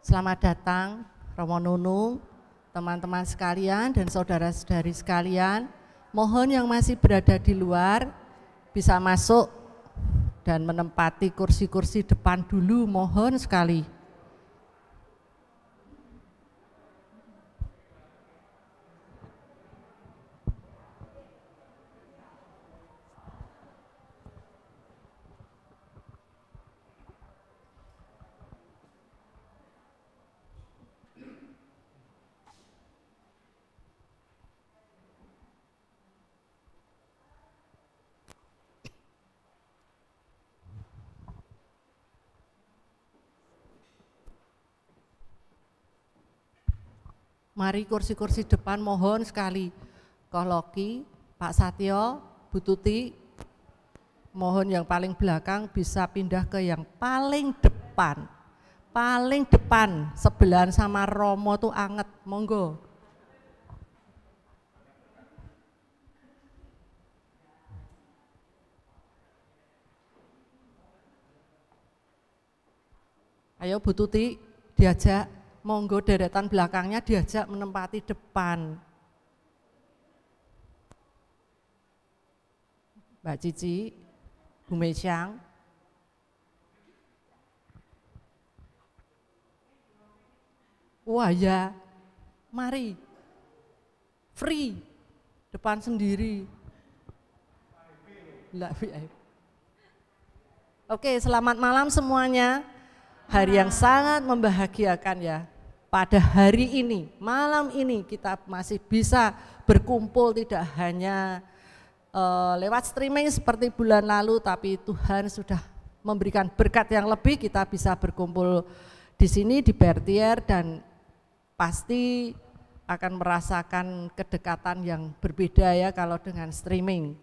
Selamat datang Romo Nunung, teman-teman sekalian dan saudara-saudari sekalian. Mohon yang masih berada di luar bisa masuk dan menempati kursi-kursi depan dulu, mohon sekali. Mari kursi-kursi depan mohon sekali. Koh Loki, Pak Satyo, Bu Tuti, mohon yang paling belakang bisa pindah ke yang paling depan. Paling depan, sebelahan sama Romo tuh anget, monggo. Ayo Bu Tuti diajak. Monggo deretan belakangnya diajak menempati depan. Mbak Cici, Bu Mesyang. Wah ya, mari. Free, depan sendiri. Oke, selamat malam semuanya. Hari yang sangat membahagiakan ya. Pada hari ini, malam ini kita masih bisa berkumpul tidak hanya lewat streaming seperti bulan lalu, tapi Tuhan sudah memberikan berkat yang lebih, kita bisa berkumpul di sini di Bertier dan pasti akan merasakan kedekatan yang berbeda ya kalau dengan streaming.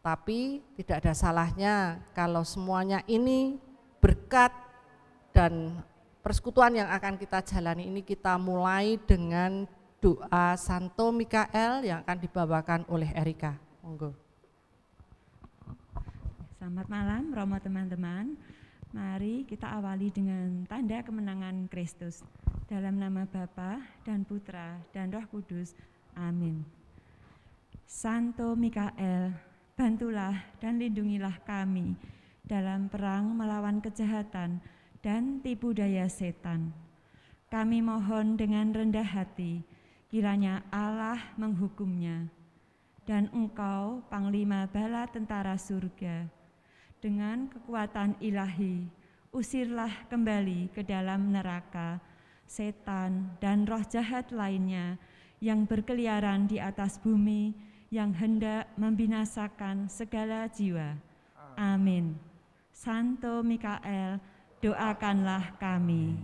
Tapi tidak ada salahnya kalau semuanya ini berkat dan persekutuan yang akan kita jalani ini kita mulai dengan doa Santo Mikael yang akan dibawakan oleh Erika. Monggo. Selamat malam Romo teman-teman. Mari kita awali dengan tanda kemenangan Kristus. Dalam nama Bapa dan Putra dan Roh Kudus. Amin. Santo Mikael, bantulah dan lindungilah kami dalam perang melawan kejahatan dan tipu daya setan. Kami mohon dengan rendah hati, kiranya Allah menghukumnya. Dan Engkau, Panglima Bala Tentara Surga, dengan kekuatan ilahi, usirlah kembali ke dalam neraka setan dan roh jahat lainnya yang berkeliaran di atas bumi, yang hendak membinasakan segala jiwa. Amin. Santo Mikael, doakanlah kami.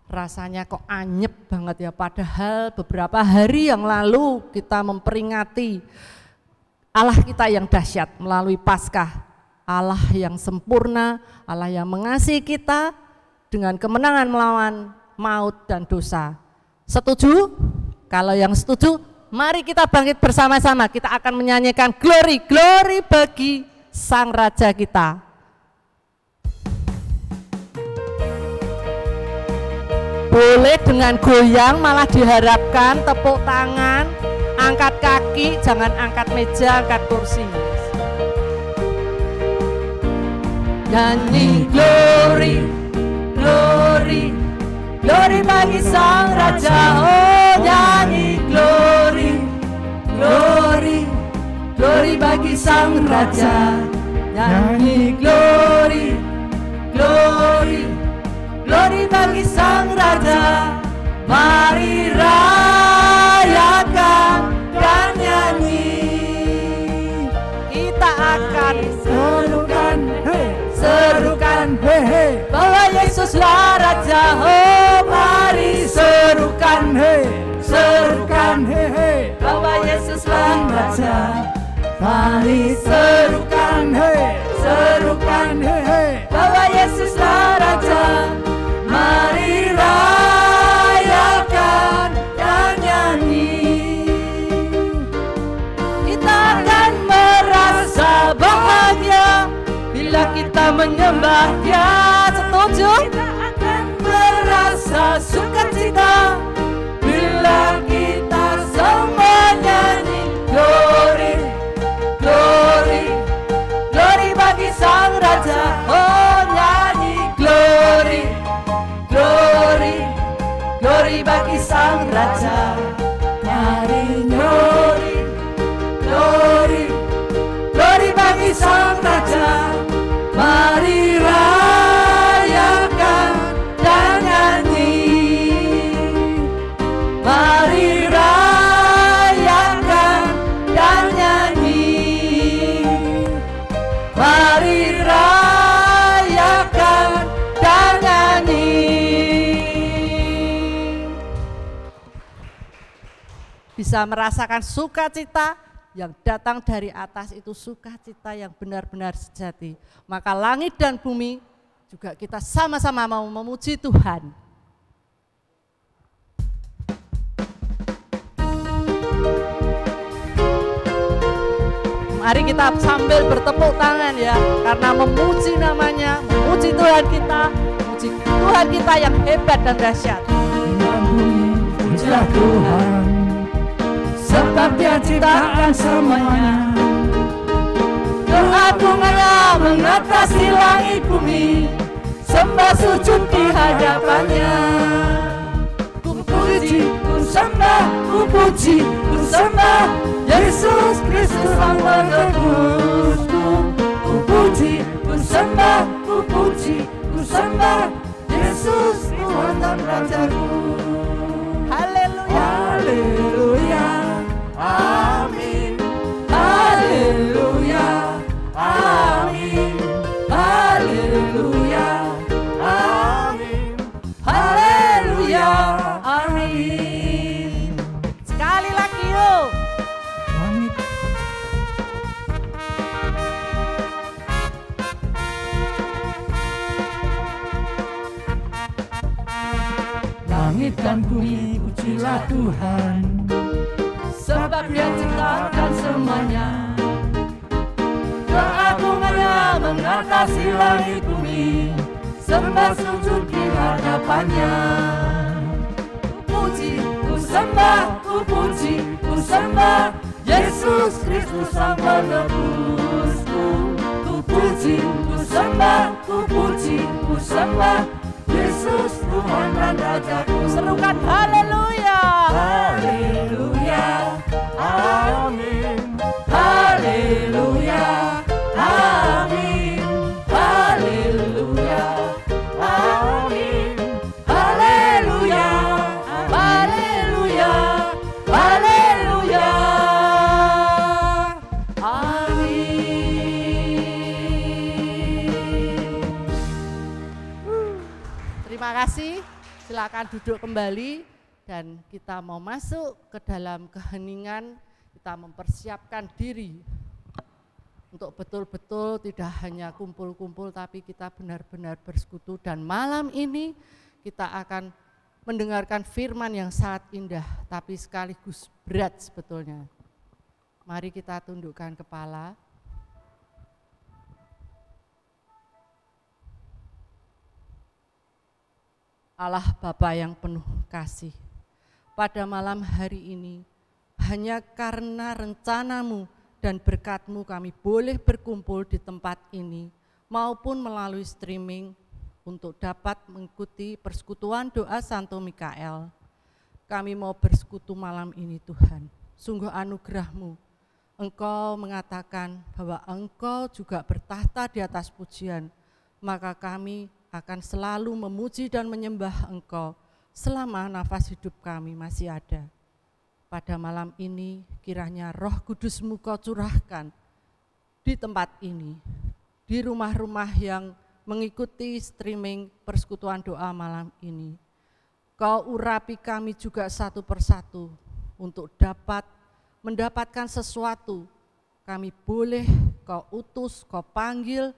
Rasanya kok anyep banget ya, padahal beberapa hari yang lalu kita memperingati Allah kita yang dahsyat melalui Paskah. Allah yang sempurna, Allah yang mengasihi kita dengan kemenangan melawan maut dan dosa. Setuju? Kalau yang setuju, mari kita bangkit bersama-sama. Kita akan menyanyikan glory, glory bagi Sang Raja kita. Boleh dengan goyang, malah diharapkan tepuk tangan, angkat kaki, jangan angkat meja, angkat kursi. Nyanyi glory, glory, glory bagi Sang Raja. Oh nyanyi glory, glory, glory bagi Sang Raja. Nyanyi glory, glory, glory bagi Sang Raja. Mari rayakan dan nyanyi. Kita akan serukan, hey, serukan, hey, hey, bahwa Yesuslah Raja. Oh mari serukan, hey, serukan, hey, hey, bahwa Yesuslah Raja. Mari serukan, hey, serukan, hey, hey, bahwa Yesuslah Raja. Mari rayakan dan nyanyi. Kita akan merasa bahagia bila kita menyembah Dia. Setuju? Kita akan kita sukacita, bila kita semua nyanyi glory, glory, glory bagi Sang Raja. Oh nyanyi glory, glory, glory bagi Sang Raja. Mari glory, glory, glory bagi Sang Raja. Mari rayakan dan nyanyi, mari rayakan dan nyanyi, mari rayakan dan nyanyi. Bisa merasakan sukacita yang datang dari atas, itu sukacita yang benar-benar sejati. Maka langit dan bumi juga kita sama-sama mau memuji Tuhan. Mari kita sambil bertepuk tangan ya, karena memuji namanya, memuji Tuhan kita, memuji Tuhan kita yang hebat dan dahsyat. Pujilah Tuhan, sebab Dia ciptakan semuanya. Keagungannya mengatasi langit bumi, sembah sujud di hadapannya. Ku puji, ku sembah, ku puji, ku sembah Yesus Kristus Sang Penebusku. Ku puji, ku sembah, ku puji, ku sembah Yesus Tuhan dan Rajaku. Haleluya, haleluya, amin, haleluya, amin, haleluya, amin, haleluya, amin. Sekali lagi yuk. Langit dan bumi pujilah Tuhan, sebab Dia ciptakan semuanya. Keagungannya mengatasi langit bumi, sembah sujud di hadapannya. Ku puji, ku sembah, ku puji, ku sembah Yesus Kristus Sang Penebusku. Ku puji, ku sembah, ku puji, ku sembah Yesus Tuhan dan Rajaku. Serukan haleluya, haleluya, amin, haleluya, amin, haleluya, amin, haleluya, haleluya, haleluya, amin. Terima kasih. Silakan duduk kembali dan kita mau masuk ke dalam keheningan. Kita mempersiapkan diri untuk betul-betul tidak hanya kumpul-kumpul, tapi kita benar-benar bersekutu. Dan malam ini kita akan mendengarkan firman yang sangat indah, tapi sekaligus berat sebetulnya. Mari kita tundukkan kepala. Allah Bapa yang penuh kasih, pada malam hari ini hanya karena rencana-Mu dan berkat-Mu kami boleh berkumpul di tempat ini maupun melalui streaming untuk dapat mengikuti persekutuan doa Santo Mikael. Kami mau bersekutu malam ini Tuhan, sungguh anugerah-Mu. Engkau mengatakan bahwa Engkau juga bertahta di atas pujian, maka kami akan selalu memuji dan menyembah Engkau selama nafas hidup kami masih ada. Pada malam ini kiranya Roh Kudus-Mu Kau curahkan di tempat ini, di rumah-rumah yang mengikuti streaming persekutuan doa malam ini. Kau urapi kami juga satu persatu untuk dapat mendapatkan sesuatu. Kami boleh Kau utus, Kau panggil,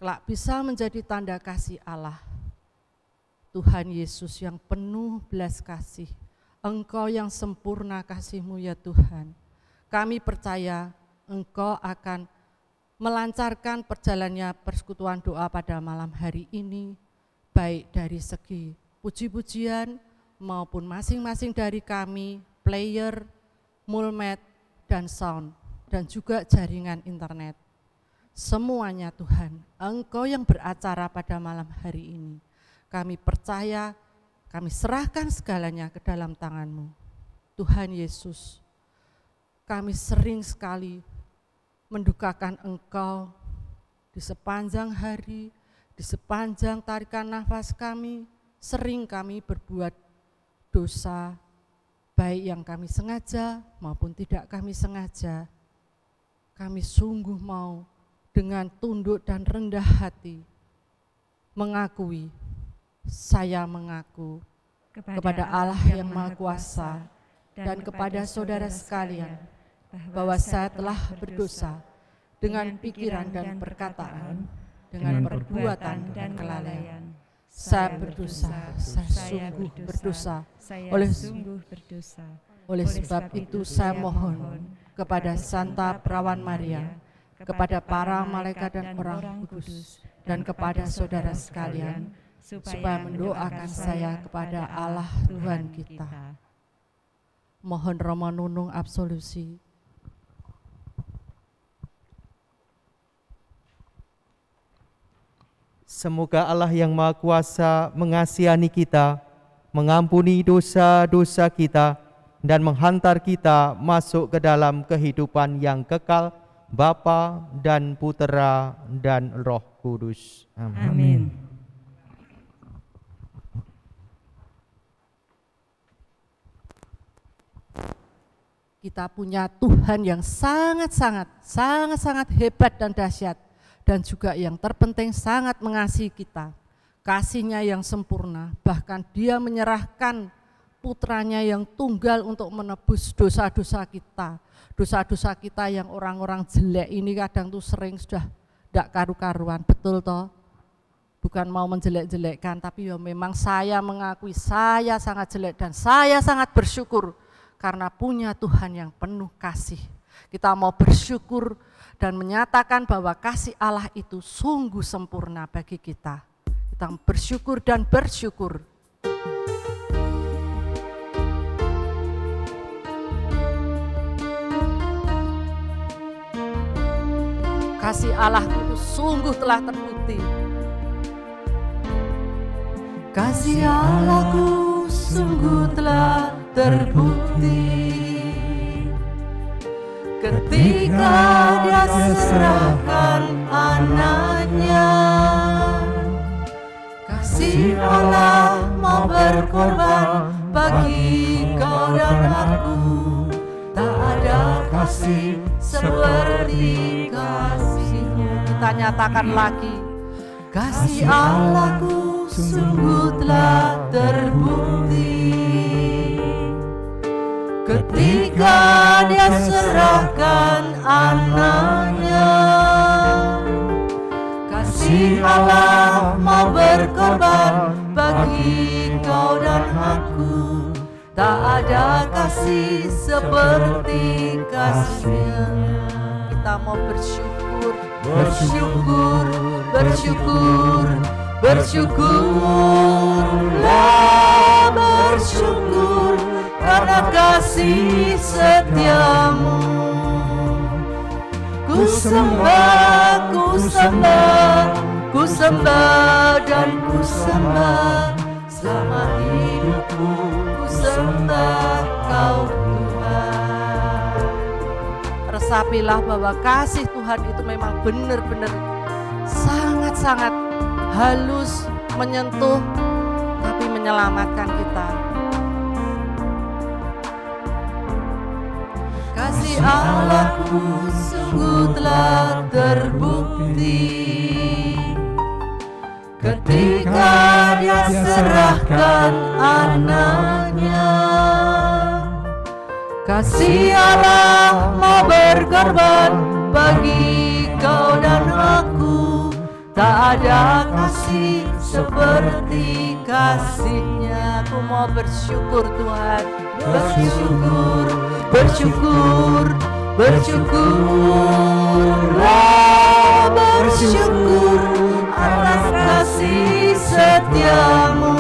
kelak bisa menjadi tanda kasih Allah. Tuhan Yesus yang penuh belas kasih, Engkau yang sempurna kasih-Mu ya Tuhan. Kami percaya Engkau akan melancarkan perjalannya persekutuan doa pada malam hari ini, baik dari segi puji-pujian maupun masing-masing dari kami, player, mulmed, dan sound, dan juga jaringan internet. Semuanya Tuhan, Engkau yang beracara pada malam hari ini. Kami percaya, kami serahkan segalanya ke dalam tangan-Mu. Tuhan Yesus, kami sering sekali mendukakan Engkau di sepanjang hari, di sepanjang tarikan nafas kami, sering kami berbuat dosa, baik yang kami sengaja maupun tidak kami sengaja. Kami sungguh mau dengan tunduk dan rendah hati mengakui, saya mengaku kepada Allah yang Maha Kuasa dan kepada saudara sekalian bahwa saya telah berdosa dengan pikiran dan perkataan, dengan perbuatan dan kelalaian. Saya berdosa, saya sungguh berdosa. Oleh sebab itu saya mohon kepada Santa Perawan Maria, kepada para malaikat dan orang kudus, dan kepada saudara sekalian, supaya mendoakan saya kepada Allah Tuhan kita. Mohon Romo Nunung absolusi. Semoga Allah yang Maha Kuasa mengasihani kita, mengampuni dosa-dosa kita, dan menghantar kita masuk ke dalam kehidupan yang kekal, Bapa dan Putera dan Roh Kudus. Amin. Kita punya Tuhan yang sangat-sangat hebat dan dahsyat, dan juga yang terpenting sangat mengasihi kita. Kasih-Nya yang sempurna, bahkan Dia menyerahkan putranya yang tunggal untuk menebus dosa-dosa kita. Dosa-dosa kita yang orang-orang jelek ini kadang tuh sering sudah tidak karu-karuan, betul toh? Bukan mau menjelek-jelekkan, tapi ya memang saya mengakui saya sangat jelek dan saya sangat bersyukur karena punya Tuhan yang penuh kasih. Kita mau bersyukur dan menyatakan bahwa kasih Allah itu sungguh sempurna bagi kita. Kita bersyukur dan bersyukur. Kasih Allah itu sungguh telah terbukti. Kasih Allahku sungguh telah terbukti ketika Dia serahkan anaknya. Kasih Allah mau berkorban bagi kau dan aku. Tak ada kasih seperti kasih-Nya. Kita nyatakan lagi, kasih Allahku sungguh telah terbukti ketika Dia serahkan anaknya. Kasih Allah mau berkorban bagi kau dan aku. Tak ada kasih seperti kasih-Nya. Kita mau bersyukur, bersyukur, bersyukur, bersyukurlah, bersyukur karena kasih setiamu. Ku sembah, ku sembah, ku sembah dan ku sembah selama hidupku. Sembah Kau Tuhan. Resapilah bahwa kasih Tuhan itu memang benar-benar sangat-sangat halus, menyentuh, tapi menyelamatkan kita. Kasih Allahku sungguh telah terbukti ketika Dia serahkan anaknya. Kasih Allah mau berkorban bagi kau dan aku. Tak ada kasih seperti kasih-Nya. Aku mau bersyukur Tuhan, bersyukur, bersyukur, bersyukurlah, bersyukur atas kasih setiamu.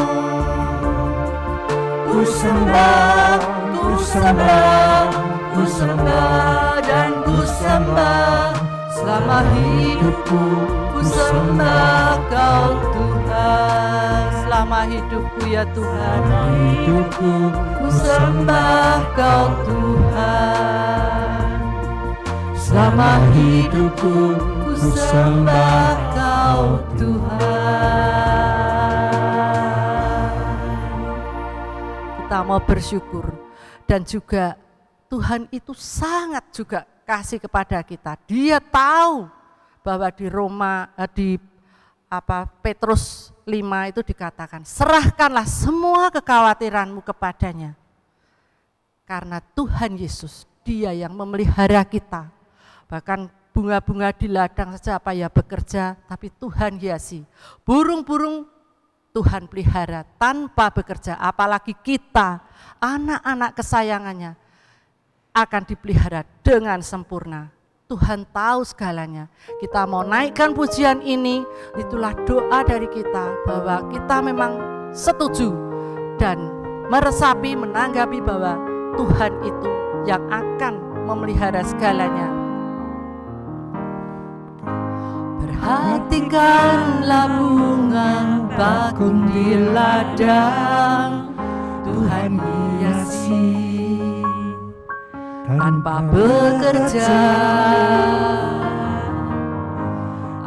sembah, ku sembah dan ku sembah. Selama hidupku, ku sembah Kau Tuhan. Selama hidupku ya Tuhan, Hidupku ku sembah Kau Tuhan. Selama hidupku, ku sembah Kau Tuhan. Kita mau bersyukur, dan juga Tuhan itu sangat juga kasih kepada kita. Dia tahu bahwa di Petrus 5 itu dikatakan, serahkanlah semua kekhawatiranmu kepadanya. Karena Tuhan Yesus, Dia yang memelihara kita. Bahkan bunga-bunga di ladang saja bekerja, tapi Tuhan hiasi. Burung-burung Tuhan pelihara tanpa bekerja, apalagi kita, anak-anak kesayangannya, akan dipelihara dengan sempurna. Tuhan tahu segalanya. Kita mau naikkan pujian ini, itulah doa dari kita bahwa kita memang setuju dan meresapi, menanggapi bahwa Tuhan itu yang akan memelihara segalanya. Perhatikanlah bunga bakung di ladang, Tuhan hiasi tanpa bekerja.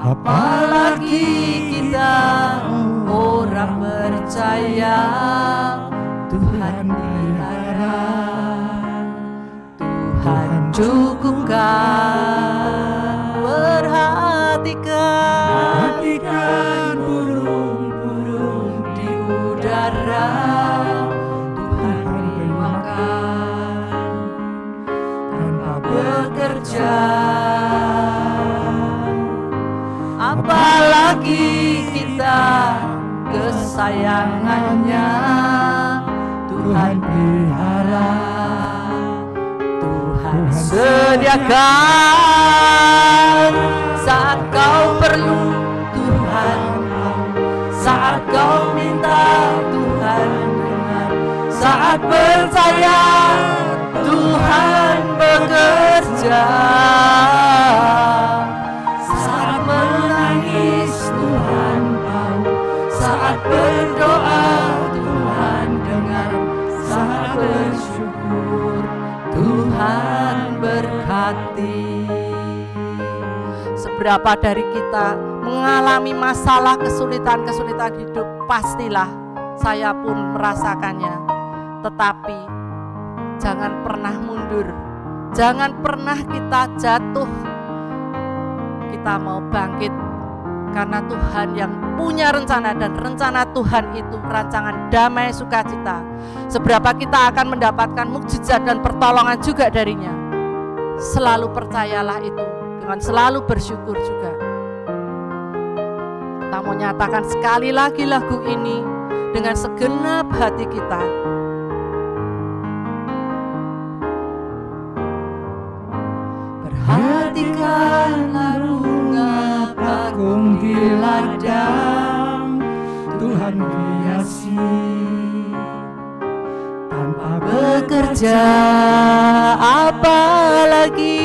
Apalagi kita orang percaya, Tuhan pelihara, Tuhan cukupkan. Perhatikan burung-burung di udara, Tuhan beri makan tanpa bekerja. Apalagi kita kesayangannya, Tuhan pelihara, Tuhan sediakan saat kau perlu. Tuhan saat kau minta, Tuhan dengar. Saat percaya, Tuhan bekerja. Saat menangis, Tuhan tahu. Saat berdoa, Tuhan dengar. Saat bersyukur, Tuhan berkati. Seberapa dari kita mengalami masalah, kesulitan-kesulitan hidup, pastilah saya pun merasakannya. Tetapi jangan pernah mundur, jangan pernah kita jatuh. Kita mau bangkit karena Tuhan yang punya rencana, dan rencana Tuhan itu rancangan damai sukacita. Seberapa kita akan mendapatkan mukjizat dan pertolongan juga darinya. Selalu percayalah itu, dengan selalu bersyukur juga. Kita mau nyatakan sekali lagi lagu ini dengan segenap hati kita. Perhatikanlah bunga bakung di ladang, Tuhan hiasi tanpa bekerja. Apalagi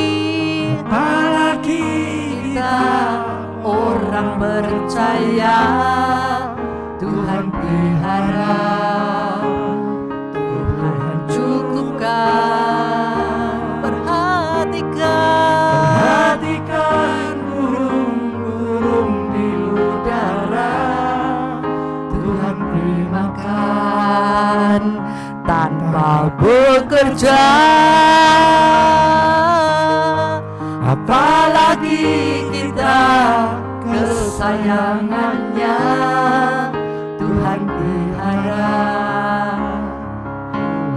kita orang percaya, Tuhan pelihara, Tuhan cukupkan. Perhatikan burung-burung di udara, Tuhan beri makan tanpa bekerja. Apalagi kita kesayangannya, Tuhan pelihara,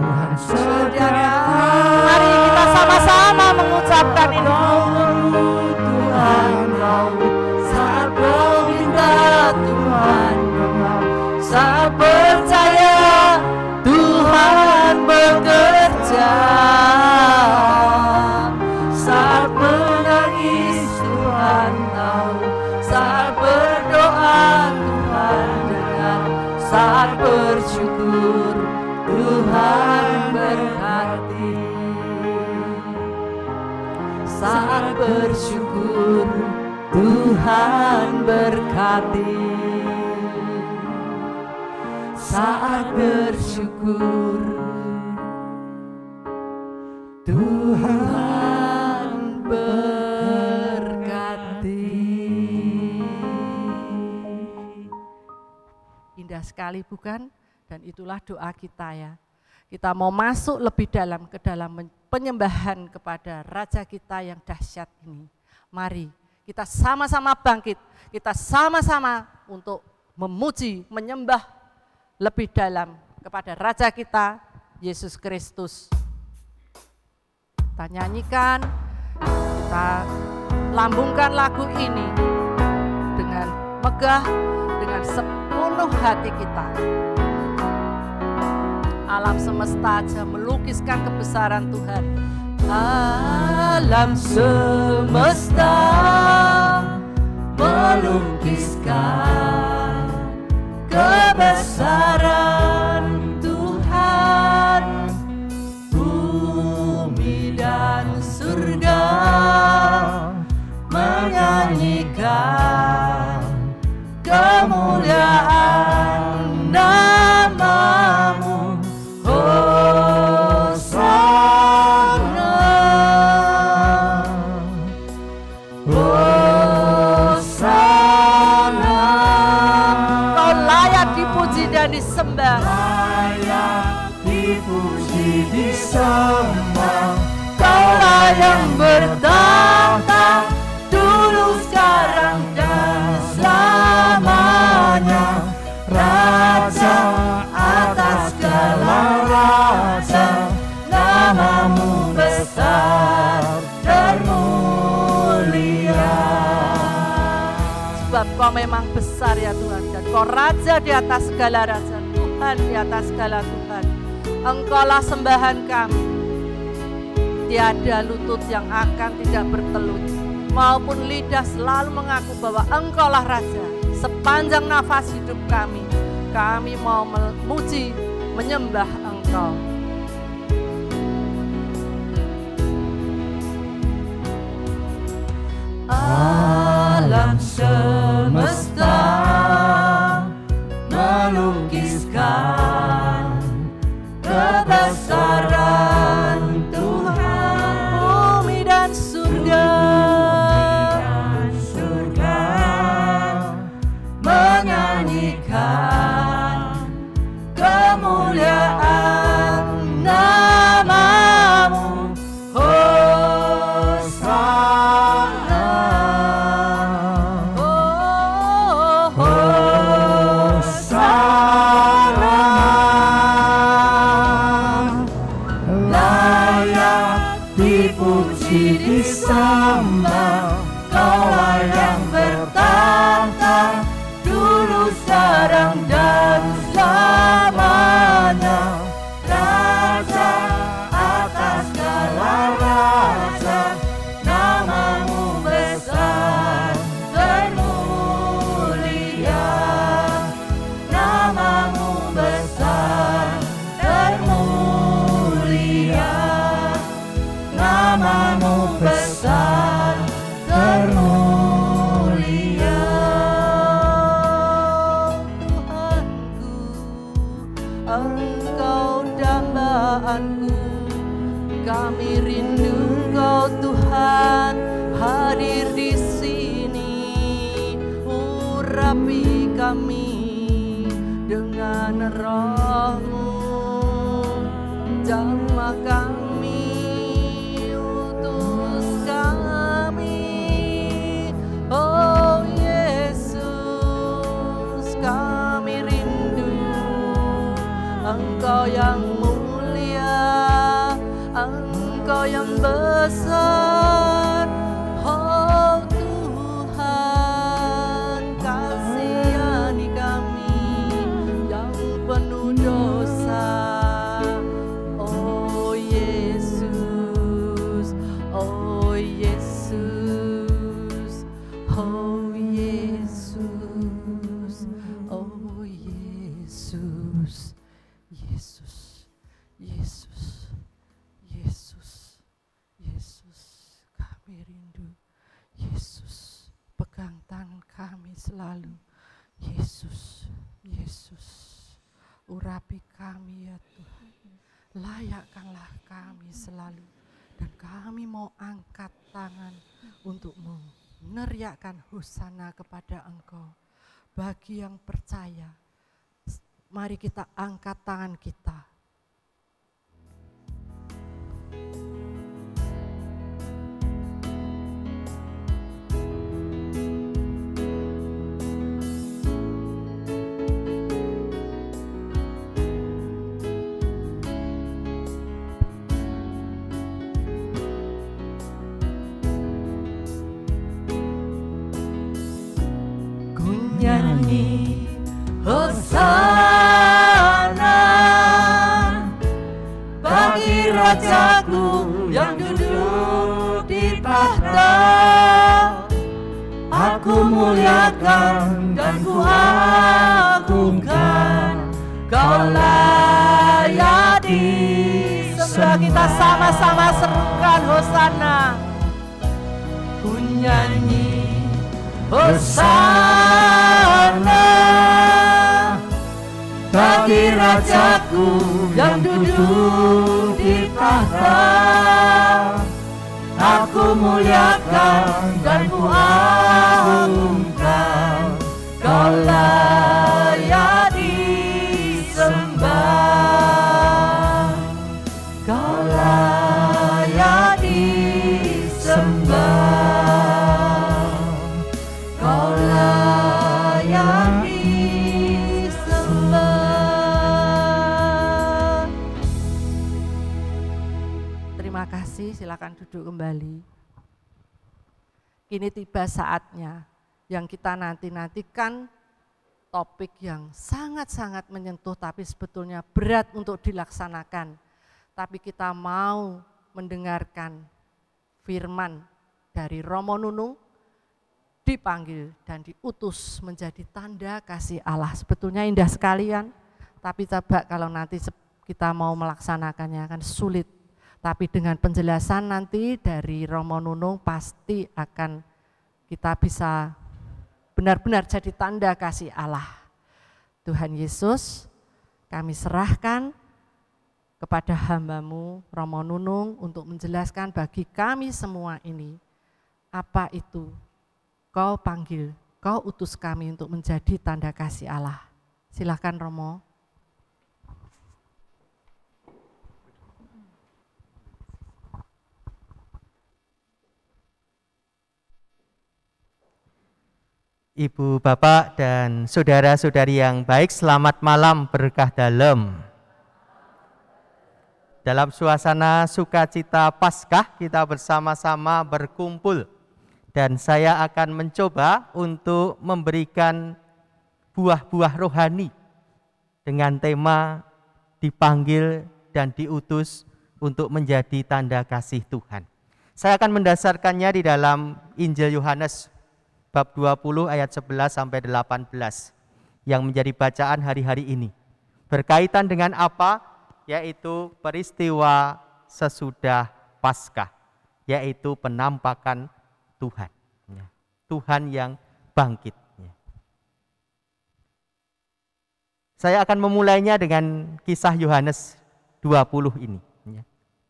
Tuhan sediakan. Mari kita sama-sama mengucapkan ini. Tuhan mau saat meminta, Tuhan dengar. Saat percaya, Tuhan bekerja. Saat menangis, Tuhan tahu. Saat berdoa, Tuhan dengar. Saat bersyukur, Tuhan berkati. Tuhan berkati saat bersyukur. Tuhan berkati. Indah sekali bukan? Dan itulah doa kita ya. Kita mau masuk lebih dalam ke dalam penyembahan kepada Raja kita yang dahsyat ini. Mari kita sama-sama bangkit, kita sama-sama untuk memuji, menyembah lebih dalam kepada Raja kita, Yesus Kristus. Kita nyanyikan, kita lambungkan lagu ini dengan megah, dengan sepenuh hati kita. Alam semesta aja melukiskan kebesaran Tuhan. Alam semesta melukiskan kebesaran Tuhan. Bumi dan surga menyanyikan kemuliaan nama-Mu. Hosana, Hosana. Kau layak dipuji dan disembah. Layak dipuji disembah. Kau layak bertahta dulu, sekarang dan selamanya. Raja atas segala raja, nama-Mu besar termulia. Sebab Kau memang besar ya Tuhan, dan Kau Raja di atas segala raja, Tuhan di atas segala Tuhan. Engkaulah sembahan kami. Tiada lutut yang akan tidak bertelut, maupun lidah selalu mengaku bahwa Engkaulah Raja. Sepanjang nafas hidup kami mau memuji, menyembah Engkau. Alam semesta melukiskan kebesaran Tuhan. Bumi dan surga menyanyikan kemuliaan nama-Mu. Hosana, oh, Hosana. Layak dipuji disembah, Kau layak bertahta dulu, sekarang dan selamanya. Raja atas segala raja, nama-Mu besar termulia. Nama-Mu besar termulia. Nama-Mu besar termulia. Engkau dambaanku, kami rindu Kau Tuhan hadir di sini. Urapi kami dengan Roh-Mu, jamah kami, utus kami. Oh Yesus, kami rindu Engkau yang mulia, Engkau yang besar. Oh Tuhan, kasihani kami yang penuh dosa. Oh Yesus, oh Yesus, oh Yesus, oh Yesus. Yesus, Yesus, Yesus, Yesus, kami rindu. Yesus, pegang tangan kami selalu. Yesus, Yesus, urapi kami ya Tuhan. Layakkanlah kami selalu. Dan kami mau angkat tangan untuk meneriakkan hosana kepada Engkau. Bagi yang percaya, mari kita angkat tangan kita. Nyanyi hosana bagi Rajaku yang duduk di tahta. Aku muliakan dan ku agungkan, Kau layak disembah. Kita sama-sama serukan hosana. Ku nyanyi hosana bagi Rajaku yang duduk di tahta. Aku muliakan dan ku agungkan, Kau layak disembah. Kau layak disembah. Kau layak disembah. Terima kasih, silakan duduk kembali. Kini tiba saatnya yang kita nanti-nantikan, topik yang sangat-sangat menyentuh tapi sebetulnya berat untuk dilaksanakan. Tapi kita mau mendengarkan firman dari Romo Nunung, dipanggil dan diutus menjadi tanda kasih Allah. Sebetulnya indah sekalian, tapi coba kalau nanti kita mau melaksanakannya akan sulit. Tapi dengan penjelasan nanti dari Romo Nunung pasti akan kita bisa benar-benar jadi tanda kasih Allah. Tuhan Yesus, kami serahkan kepada hamba-Mu Romo Nunung untuk menjelaskan bagi kami semua ini apa itu Kau panggil, Kau utus kami untuk menjadi tanda kasih Allah. Silakan Romo. Ibu, Bapak, dan saudara-saudari yang baik, selamat malam berkah dalam. Dalam suasana sukacita Paskah, kita bersama-sama berkumpul. Dan saya akan mencoba untuk memberikan buah-buah rohani dengan tema dipanggil dan diutus untuk menjadi tanda kasih Tuhan. Saya akan mendasarkannya di dalam Injil Yohanes bab 20 ayat 11 sampai 18 yang menjadi bacaan hari-hari ini. Berkaitan dengan apa? Yaitu peristiwa sesudah Paskah, yaitu penampakan Tuhan. Tuhan yang bangkit. Saya akan memulainya dengan kisah Yohanes 20 ini.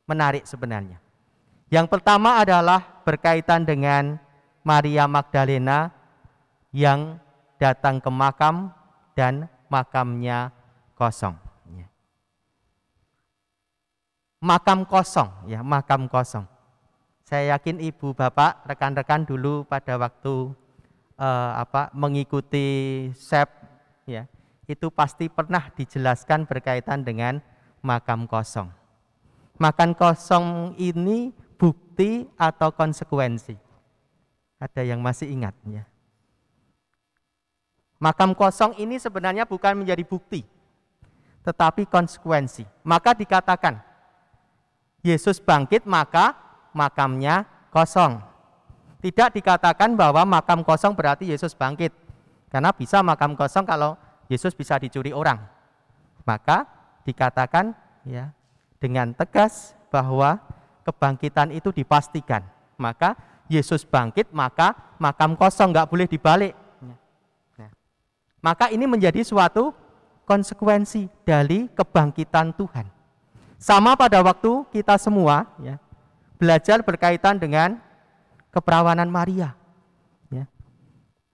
Menarik sebenarnya. Yang pertama adalah berkaitan dengan Maria Magdalena yang datang ke makam dan makamnya kosong. Makam kosong, ya, makam kosong. Saya yakin ibu, bapak, rekan-rekan dulu pada waktu mengikuti SEP, ya, itu pasti pernah dijelaskan berkaitan dengan makam kosong. Makam kosong ini bukti atau konsekuensi? Ada yang masih ingat, ya? Makam kosong ini sebenarnya bukan menjadi bukti, tetapi konsekuensi. Maka dikatakan Yesus bangkit maka makamnya kosong. Tidak dikatakan bahwa makam kosong berarti Yesus bangkit. Karena bisa makam kosong kalau Yesus bisa dicuri orang. Maka dikatakan, ya, dengan tegas bahwa kebangkitan itu dipastikan. Maka Yesus bangkit, maka makam kosong, nggak boleh dibalik. Nah, maka ini menjadi suatu konsekuensi dari kebangkitan Tuhan. Sama pada waktu kita semua ya, belajar berkaitan dengan keperawanan Maria. Ya.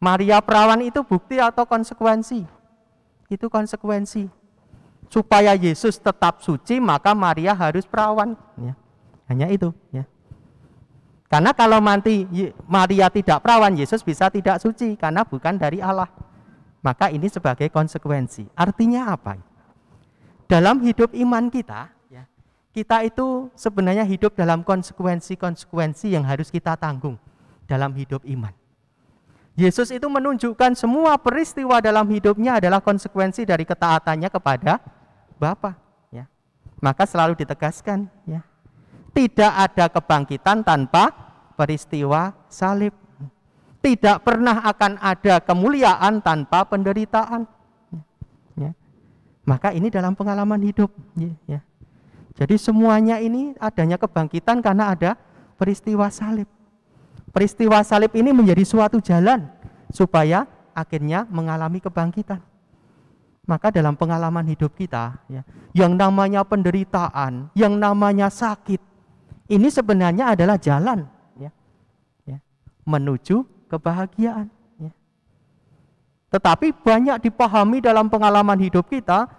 Maria perawan itu bukti atau konsekuensi? Itu konsekuensi. Supaya Yesus tetap suci, maka Maria harus perawan. Ya. Hanya itu. Ya. Karena kalau nanti Maria tidak perawan, Yesus bisa tidak suci karena bukan dari Allah. Maka ini sebagai konsekuensi. Artinya apa? Dalam hidup iman kita, ya, kita itu sebenarnya hidup dalam konsekuensi-konsekuensi yang harus kita tanggung dalam hidup iman. Yesus itu menunjukkan semua peristiwa dalam hidupnya adalah konsekuensi dari ketaatannya kepada Bapa. Ya. Maka selalu ditegaskan, ya, tidak ada kebangkitan tanpa peristiwa salib. Tidak pernah akan ada kemuliaan tanpa penderitaan. Ya. Maka ini dalam pengalaman hidup. Ya. Jadi semuanya ini adanya kebangkitan karena ada peristiwa salib. Peristiwa salib ini menjadi suatu jalan supaya akhirnya mengalami kebangkitan. Maka dalam pengalaman hidup kita, ya, yang namanya penderitaan, yang namanya sakit, ini sebenarnya adalah jalan, ya, menuju kebahagiaan. Ya. Tetapi banyak dipahami dalam pengalaman hidup kita,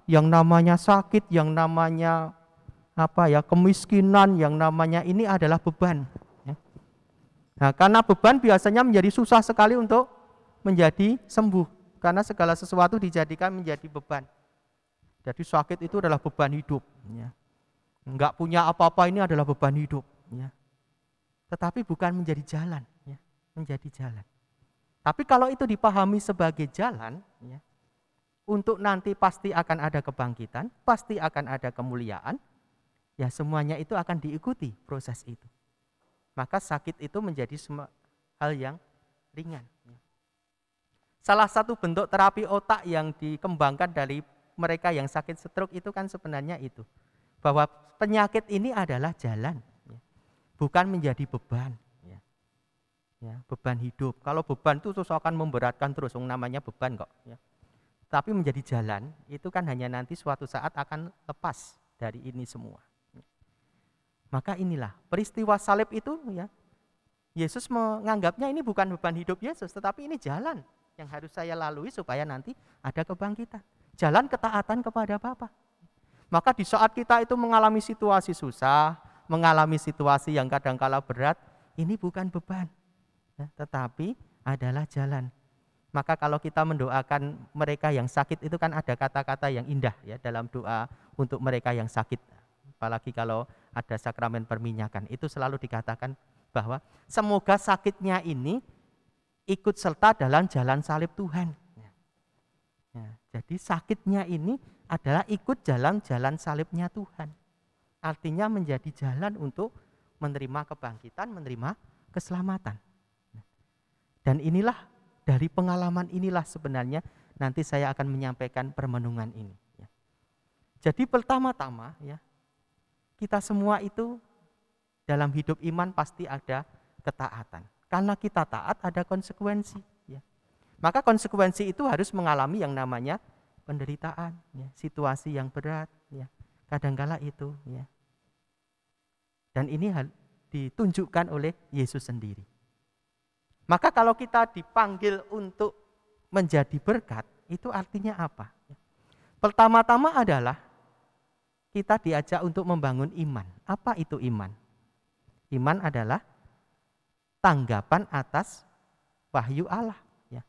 yang namanya sakit, yang namanya kemiskinan, yang namanya ini adalah beban. Ya. Nah, karena beban biasanya menjadi susah sekali untuk menjadi sembuh. Karena segala sesuatu dijadikan menjadi beban. Jadi sakit itu adalah beban hidup. Ya. Enggak punya apa-apa ini adalah beban hidup. Ya. Tetapi bukan menjadi jalan. Ya. Menjadi jalan. Tapi kalau itu dipahami sebagai jalan, ya, untuk nanti pasti akan ada kebangkitan, pasti akan ada kemuliaan, ya semuanya itu akan diikuti proses itu. Maka sakit itu menjadi hal yang ringan. Ya. Salah satu bentuk terapi otak yang dikembangkan dari mereka yang sakit stroke itu kan sebenarnya itu. Bahwa penyakit ini adalah jalan, ya, bukan menjadi beban. Ya. Ya, beban hidup. Kalau beban itu terus akan memberatkan terus, namanya beban kok. Ya. Tapi menjadi jalan, itu kan hanya nanti suatu saat akan lepas dari ini semua. Ya. Maka inilah, peristiwa salib itu, ya, Yesus menganggapnya ini bukan beban hidup Yesus, tetapi ini jalan yang harus saya lalui supaya nanti ada kebangkitan. Jalan ketaatan kepada Bapa. Maka di saat kita itu mengalami situasi susah, mengalami situasi yang kadangkala berat, ini bukan beban, ya, tetapi adalah jalan. Maka kalau kita mendoakan mereka yang sakit itu kan ada kata-kata yang indah, ya, dalam doa untuk mereka yang sakit. Apalagi kalau ada sakramen perminyakan, itu selalu dikatakan bahwa semoga sakitnya ini ikut serta dalam jalan salib Tuhan. Ya, jadi sakitnya ini adalah ikut jalan salibnya Tuhan. Artinya menjadi jalan untuk menerima kebangkitan, menerima keselamatan. Dan inilah, dari pengalaman inilah sebenarnya nanti saya akan menyampaikan permenungan ini. Ya. Jadi pertama-tama, ya, kita semua itu dalam hidup iman pasti ada ketaatan. Karena kita taat ada konsekuensi. Ya. Maka konsekuensi itu harus mengalami yang namanya penderitaan, ya, situasi yang berat, ya, kadangkala itu. Ya. Dan ini ditunjukkan oleh Yesus sendiri. Maka kalau kita dipanggil untuk menjadi berkat, itu artinya apa? Ya. Pertama-tama adalah kita diajak untuk membangun iman. Apa itu iman? Iman adalah tanggapan atas wahyu Allah. Ya.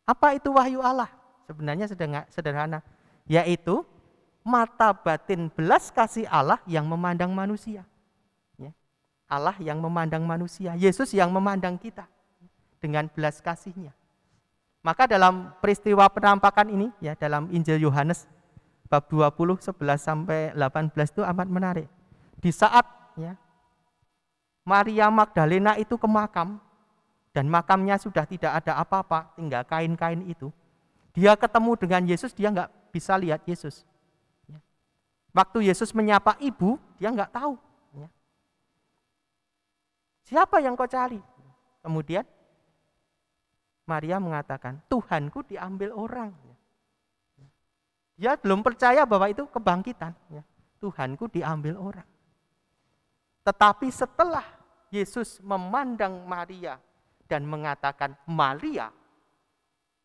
Apa itu wahyu Allah? Sebenarnya sederhana, yaitu mata batin belas kasih Allah yang memandang manusia. Ya. Allah yang memandang manusia, Yesus yang memandang kita dengan belas kasih-Nya. Maka dalam peristiwa penampakan ini, ya, dalam Injil Yohanes bab 20, 11 sampai 18 itu amat menarik. Di saat, ya, Maria Magdalena itu ke makam, dan makamnya sudah tidak ada apa-apa, tinggal kain-kain itu. Dia ketemu dengan Yesus, dia nggak bisa lihat Yesus. Ya. Waktu Yesus menyapa ibu, dia nggak tahu. Ya. siapa yang kau cari? Kemudian Maria mengatakan, Tuhanku diambil orang. Dia belum percaya bahwa itu kebangkitan. Tuhanku diambil orang. Tetapi setelah Yesus memandang Maria dan mengatakan Maria,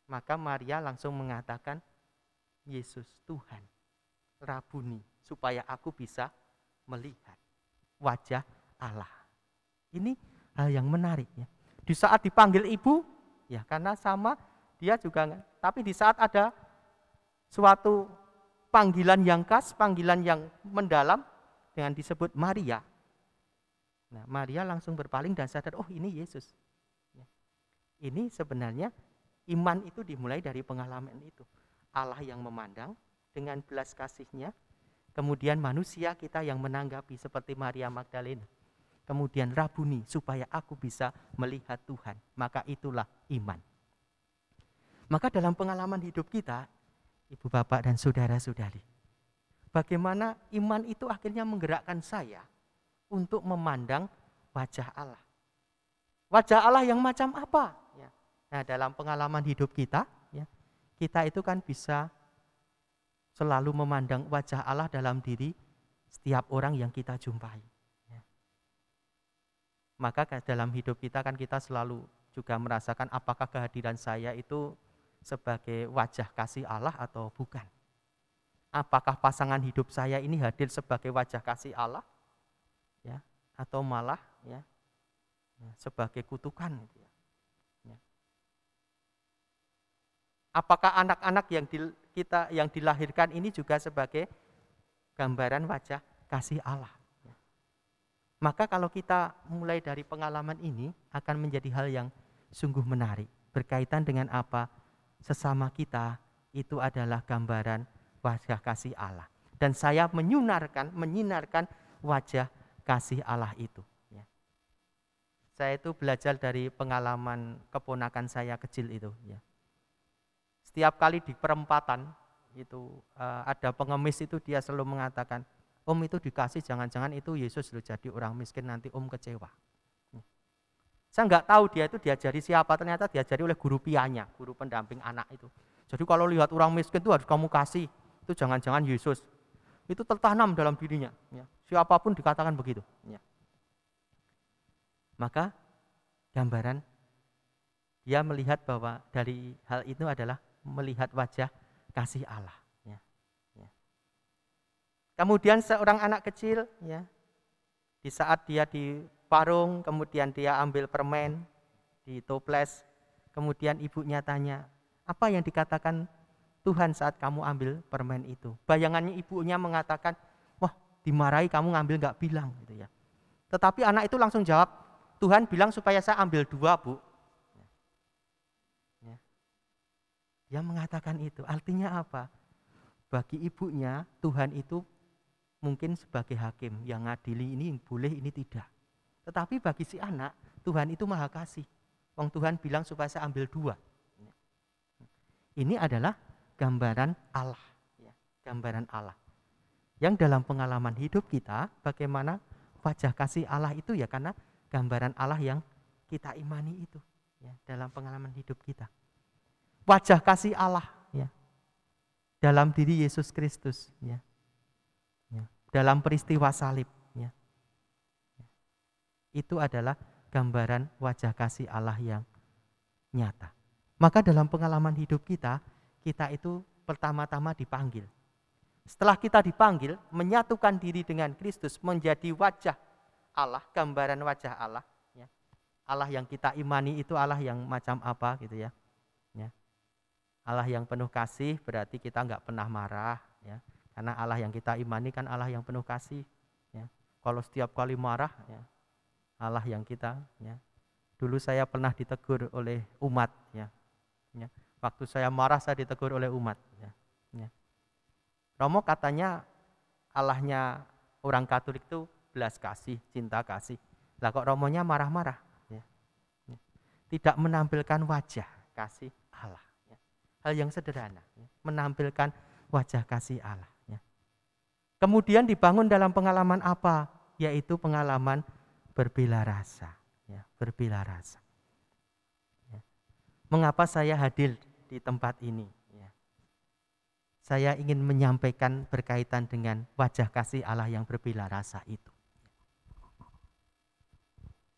maka Maria langsung mengatakan, Yesus Tuhan, Rabuni, supaya aku bisa melihat wajah Allah. Ini hal yang menarik ya. Di saat dipanggil ibu, ya karena sama dia juga, tapi di saat ada suatu panggilan yang khas, panggilan yang mendalam dengan disebut Maria. Nah, Maria langsung berpaling dan sadar, oh ini Yesus. Ini sebenarnya iman itu dimulai dari pengalaman itu. Allah yang memandang dengan belas kasih-Nya, kemudian manusia kita yang menanggapi seperti Maria Magdalena. Kemudian Rabuni, supaya aku bisa melihat Tuhan. Maka itulah iman. Maka dalam pengalaman hidup kita, Ibu Bapak dan Saudara-saudari, bagaimana iman itu akhirnya menggerakkan saya untuk memandang wajah Allah. Wajah Allah yang macam apa? Nah, dalam pengalaman hidup kita, kita itu kan bisa selalu memandang wajah Allah dalam diri setiap orang yang kita jumpai. Maka dalam hidup kita kan kita selalu juga merasakan apakah kehadiran saya itu sebagai wajah kasih Allah atau bukan. Apakah pasangan hidup saya ini hadir sebagai wajah kasih Allah, ya, atau malah sebagai kutukan. Gitu ya. Apakah anak-anak yang dilahirkan ini juga sebagai gambaran wajah kasih Allah? Maka kalau kita mulai dari pengalaman ini akan menjadi hal yang sungguh menarik. Berkaitan dengan apa? Sesama kita itu adalah gambaran wajah kasih Allah. Dan saya menyinarkan wajah kasih Allah itu. Saya itu belajar dari pengalaman keponakan saya kecil itu. Setiap kali di perempatan itu ada pengemis itu dia selalu mengatakan, Om itu dikasih jangan-jangan itu Yesus loh jadi orang miskin nanti Om kecewa. Saya nggak tahu dia itu diajari siapa, ternyata diajari oleh guru pianya, guru pendamping anak itu. Jadi kalau lihat orang miskin itu harus kamu kasih, itu jangan-jangan Yesus. Itu tertanam dalam dirinya. Siapapun dikatakan begitu. Maka gambaran dia melihat bahwa dari hal itu adalah melihat wajah kasih Allah. Kemudian seorang anak kecil, di saat dia di parung, kemudian dia ambil permen di toples, kemudian ibunya tanya, apa yang dikatakan Tuhan saat kamu ambil permen itu? Bayangannya ibunya mengatakan, wah dimarahi kamu ngambil nggak bilang, gitu ya. Tetapi anak itu langsung jawab, Tuhan bilang supaya saya ambil 2, Bu. Dia mengatakan itu, artinya apa? Bagi ibunya, Tuhan itu mungkin sebagai hakim yang ngadili ini boleh, ini tidak. Tetapi bagi si anak, Tuhan itu maha kasih. Wong Tuhan bilang supaya saya ambil 2. Ini adalah gambaran Allah. Gambaran Allah. Yang dalam pengalaman hidup kita, bagaimana wajah kasih Allah itu ya karena gambaran Allah yang kita imani itu. Dalam pengalaman hidup kita. Wajah kasih Allah dalam diri Yesus Kristus, dalam peristiwa salib, itu adalah gambaran wajah kasih Allah yang nyata. Maka dalam pengalaman hidup kita itu pertama-tama dipanggil. Setelah kita dipanggil, menyatukan diri dengan Kristus menjadi wajah Allah, gambaran wajah Allah. Allah yang kita imani itu Allah yang macam apa gitu ya. Allah yang penuh kasih berarti kita nggak pernah marah, ya. Karena Allah yang kita imani kan Allah yang penuh kasih. Ya. Kalau setiap kali marah, ya, Allah yang kita. Ya. Dulu saya pernah ditegur oleh umat, ya. Ya. Waktu saya marah saya ditegur oleh umat. Ya. Ya. Romo katanya Allahnya orang Katolik itu belas kasih, cinta kasih. Lah kok Romonya marah-marah? Ya. Ya. Tidak menampilkan wajah kasih Allah. Hal yang sederhana, menampilkan wajah kasih Allah. Kemudian dibangun dalam pengalaman apa? Yaitu pengalaman berbela rasa. ya, berbela rasa. Ya. Mengapa saya hadir di tempat ini? Ya. Saya ingin menyampaikan berkaitan dengan wajah kasih Allah yang berbela rasa itu.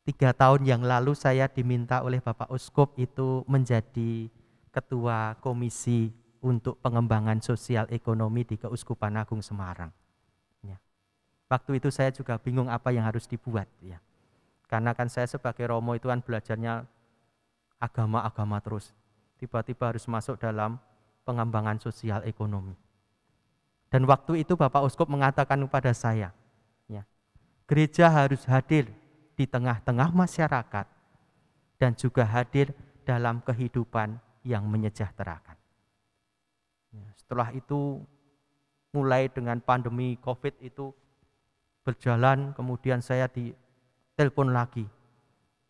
3 tahun yang lalu saya diminta oleh Bapak Uskup itu menjadi Ketua Komisi untuk Pengembangan Sosial Ekonomi di Keuskupan Agung Semarang. Ya. Waktu itu saya juga bingung apa yang harus dibuat. Ya. Karena kan saya sebagai Romo itu kan belajarnya agama-agama terus. Tiba-tiba harus masuk dalam pengembangan sosial ekonomi. Dan waktu itu Bapak Uskup mengatakan kepada saya, ya, gereja harus hadir di tengah-tengah masyarakat dan juga hadir dalam kehidupan yang menyejahterakan. Ya, setelah itu mulai dengan pandemi COVID itu berjalan, kemudian saya ditelepon lagi.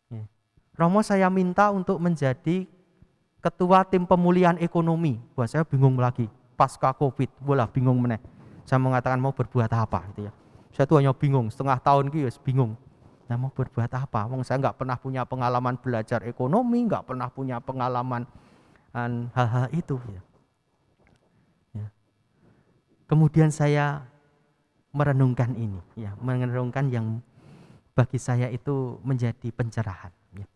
Ya. Romo, saya minta untuk menjadi ketua tim pemulihan ekonomi. Wah, saya bingung lagi. Pasca COVID, bola bingung meneh. Saya mengatakan mau berbuat apa gitu ya. Saya tuh hanya bingung, setengah tahun gitu bingung. Nah, mau berbuat apa? Wong saya nggak pernah punya pengalaman belajar ekonomi, nggak pernah punya pengalaman hal-hal itu. Ya. Ya. Kemudian saya merenungkan ini, ya, merenungkan yang bagi saya itu menjadi pencerahan. Ya.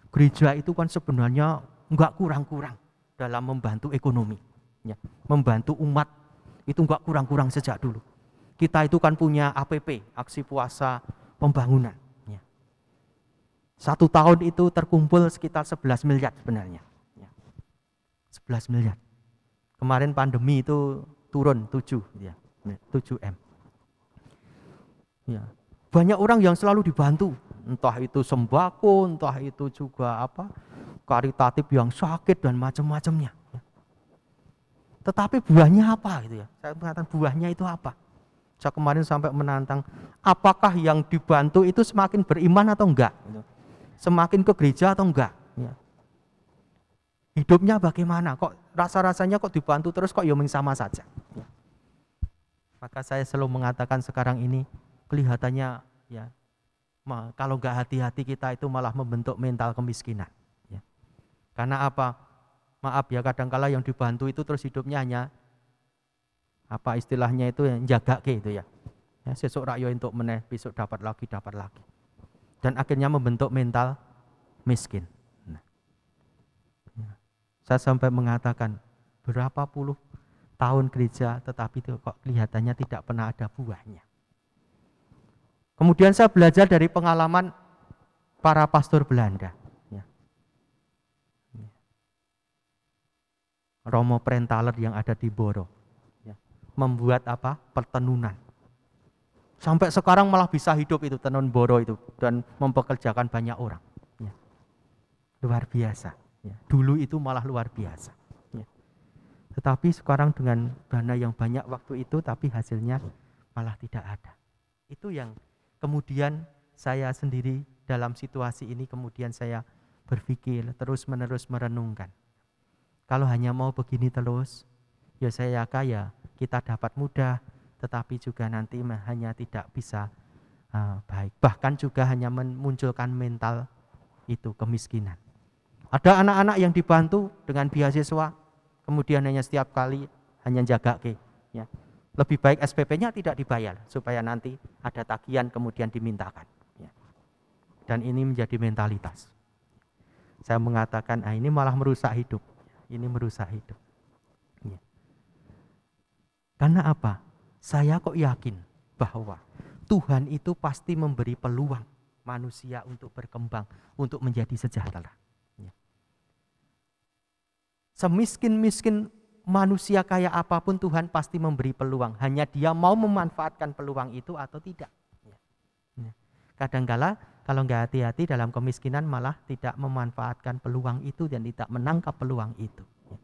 Gereja itu kan sebenarnya nggak kurang-kurang dalam membantu ekonomi, ya. Membantu umat itu nggak kurang-kurang sejak dulu. Kita itu kan punya APP, Aksi Puasa Pembangunan. 1 tahun itu terkumpul sekitar 11 miliar sebenarnya. 11 miliar. Kemarin pandemi itu turun 7 ya, 7M. Ya. Banyak orang yang selalu dibantu, entah itu sembako, entah itu juga karitatif yang sakit dan macam-macamnya. Tetapi buahnya apa gitu ya? Saya mengatakan buahnya itu apa? Saya kemarin sampai menantang, apakah yang dibantu itu semakin beriman atau enggak? Gitu. Semakin ke gereja atau enggak? Ya. Hidupnya bagaimana? Kok rasa-rasanya kok dibantu terus kok ya sama saja? Ya. Maka saya selalu mengatakan sekarang ini kelihatannya ya kalau enggak hati-hati kita itu malah membentuk mental kemiskinan. Ya. Karena apa? Maaf ya, kadang-kala yang dibantu itu terus hidupnya hanya istilahnya itu yang jaga gitu ya. Ya, sesuk rakyat untuk meneh, besok dapat lagi. Dan akhirnya membentuk mental miskin. Nah, ya. Saya sampai mengatakan berapa puluh tahun gereja tetapi itu kok kelihatannya tidak pernah ada buahnya. Kemudian saya belajar dari pengalaman para pastor Belanda. Ya. Ya. Romo Prentaler yang ada di Boro. Ya. Membuat pertenunan. Sampai sekarang malah bisa hidup itu tenun Boro itu dan mempekerjakan banyak orang. Ya. Luar biasa. Ya. Dulu itu malah luar biasa. Ya. Tetapi sekarang dengan dana yang banyak waktu itu, tapi hasilnya malah tidak ada. Itu yang kemudian saya sendiri dalam situasi ini kemudian saya berpikir terus-menerus merenungkan. Kalau hanya mau begini terus, ya saya kaya kita dapat mudah, tetapi juga nanti hanya tidak bisa baik. Bahkan juga hanya memunculkan mental itu kemiskinan. Ada anak-anak yang dibantu dengan beasiswa, kemudian hanya setiap kali hanya jaga ya. Lebih baik SPP-nya tidak dibayar supaya nanti ada tagihan kemudian dimintakan. Ya. Dan ini menjadi mentalitas. Saya mengatakan, ini malah merusak hidup. Ini merusak hidup. Ya. Karena apa? Saya kok yakin bahwa Tuhan itu pasti memberi peluang manusia untuk berkembang, untuk menjadi sejahtera. Ya. Semiskin-miskin manusia kaya apapun Tuhan pasti memberi peluang. Hanya dia mau memanfaatkan peluang itu atau tidak. Ya. Kadang-kala kalau nggak hati-hati dalam kemiskinan malah tidak memanfaatkan peluang itu dan tidak menangkap peluang itu. Ya.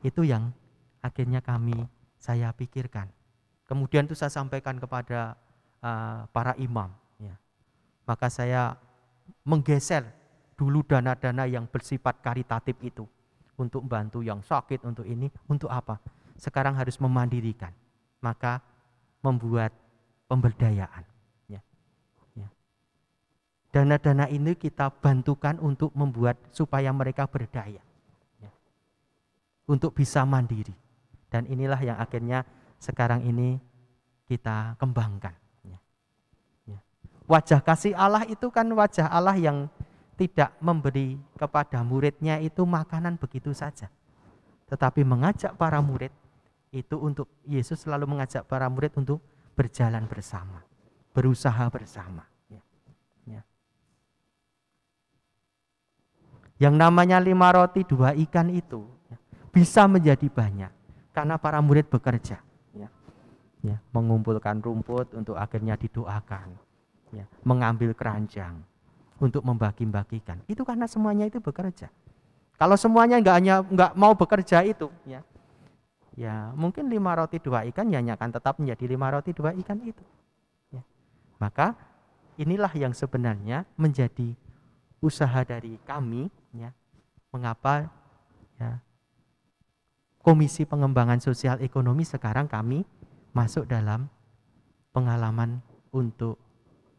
Itu yang akhirnya saya pikirkan. Kemudian itu saya sampaikan kepada para imam. Ya. Maka saya menggeser dulu dana-dana yang bersifat karitatif itu. Untuk membantu yang sakit, untuk ini, untuk apa? Sekarang harus memandirikan. Maka membuat pemberdayaan. Ya. Ya. dana-dana ini kita bantukan untuk membuat supaya mereka berdaya, ya, untuk bisa mandiri. Dan inilah yang akhirnya sekarang ini kita kembangkan. Ya. Ya. Wajah kasih Allah itu kan wajah Allah yang tidak memberi kepada muridnya itu makanan begitu saja, tetapi mengajak para murid itu untuk, Yesus selalu mengajak para murid untuk berjalan bersama, berusaha bersama. Ya. Ya. Yang namanya 5 roti 2 ikan itu ya, bisa menjadi banyak karena para murid bekerja, ya. Ya, mengumpulkan rumput untuk akhirnya didoakan, ya, mengambil keranjang untuk membagi-bagikan. Itu karena semuanya itu bekerja. Kalau semuanya nggak mau bekerja itu, ya mungkin 5 roti 2 ikan hanya akan tetap menjadi 5 roti 2 ikan itu. Ya. Maka inilah yang sebenarnya menjadi usaha dari kami, ya, mengapa ya, Komisi Pengembangan Sosial Ekonomi sekarang kami masuk dalam pengalaman untuk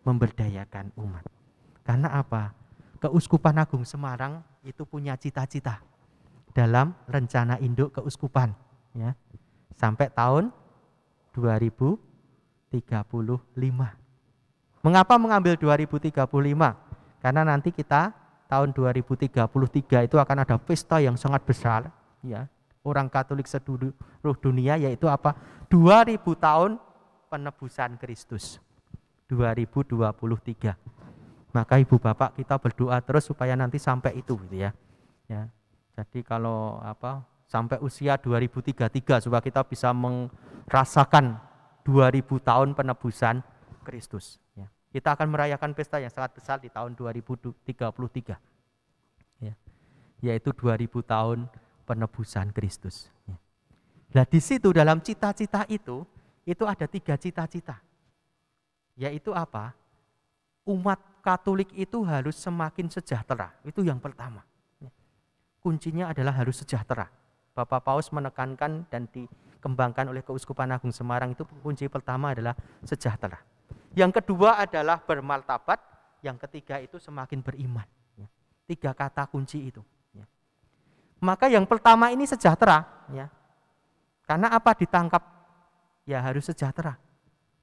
memberdayakan umat. Karena apa? Keuskupan Agung Semarang itu punya cita-cita dalam rencana induk keuskupan, ya, sampai tahun 2035. Mengapa mengambil 2035? Karena nanti kita tahun 2033 itu akan ada pesta yang sangat besar, ya, orang Katolik seluruh dunia, yaitu apa? 2000 tahun penebusan Kristus. 2023. Maka ibu bapak kita berdoa terus supaya nanti sampai itu, gitu ya. Ya. Jadi kalau sampai usia 2033 supaya kita bisa merasakan 2000 tahun penebusan Kristus, ya. Kita akan merayakan pesta yang sangat besar di tahun 2033. Ya. Yaitu 2000 tahun penebusan Kristus. Ya. Nah, di situ dalam cita-cita itu ada 3 cita-cita. Yaitu apa? Umat Katolik itu harus semakin sejahtera. Itu yang pertama. Kuncinya adalah harus sejahtera. Bapak Paus menekankan dan dikembangkan oleh Keuskupan Agung Semarang itu kunci pertama adalah sejahtera. Yang kedua adalah bermartabat. Yang ketiga itu semakin beriman. 3 kata kunci itu. Maka yang pertama ini sejahtera. Ya. Karena apa ditangkap? Ya harus sejahtera.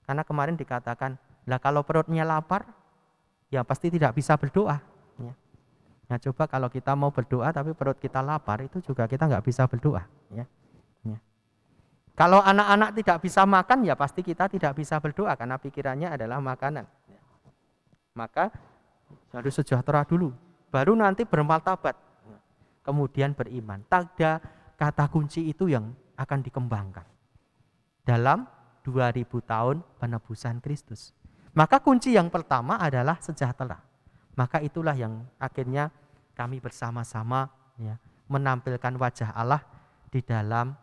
Karena kemarin dikatakan, lah kalau perutnya lapar, ya pasti tidak bisa berdoa. Ya. Nah coba kalau kita mau berdoa tapi perut kita lapar, itu juga kita nggak bisa berdoa. Ya. Ya. Kalau anak-anak tidak bisa makan, ya pasti kita tidak bisa berdoa karena pikirannya adalah makanan. Ya. Maka harus sejahtera dulu, baru nanti bermartabat, kemudian beriman. Ada kata kunci itu yang akan dikembangkan dalam 2000 tahun penebusan Kristus. Maka kunci yang pertama adalah sejahtera. Maka itulah yang akhirnya kami bersama-sama, ya, menampilkan wajah Allah di dalam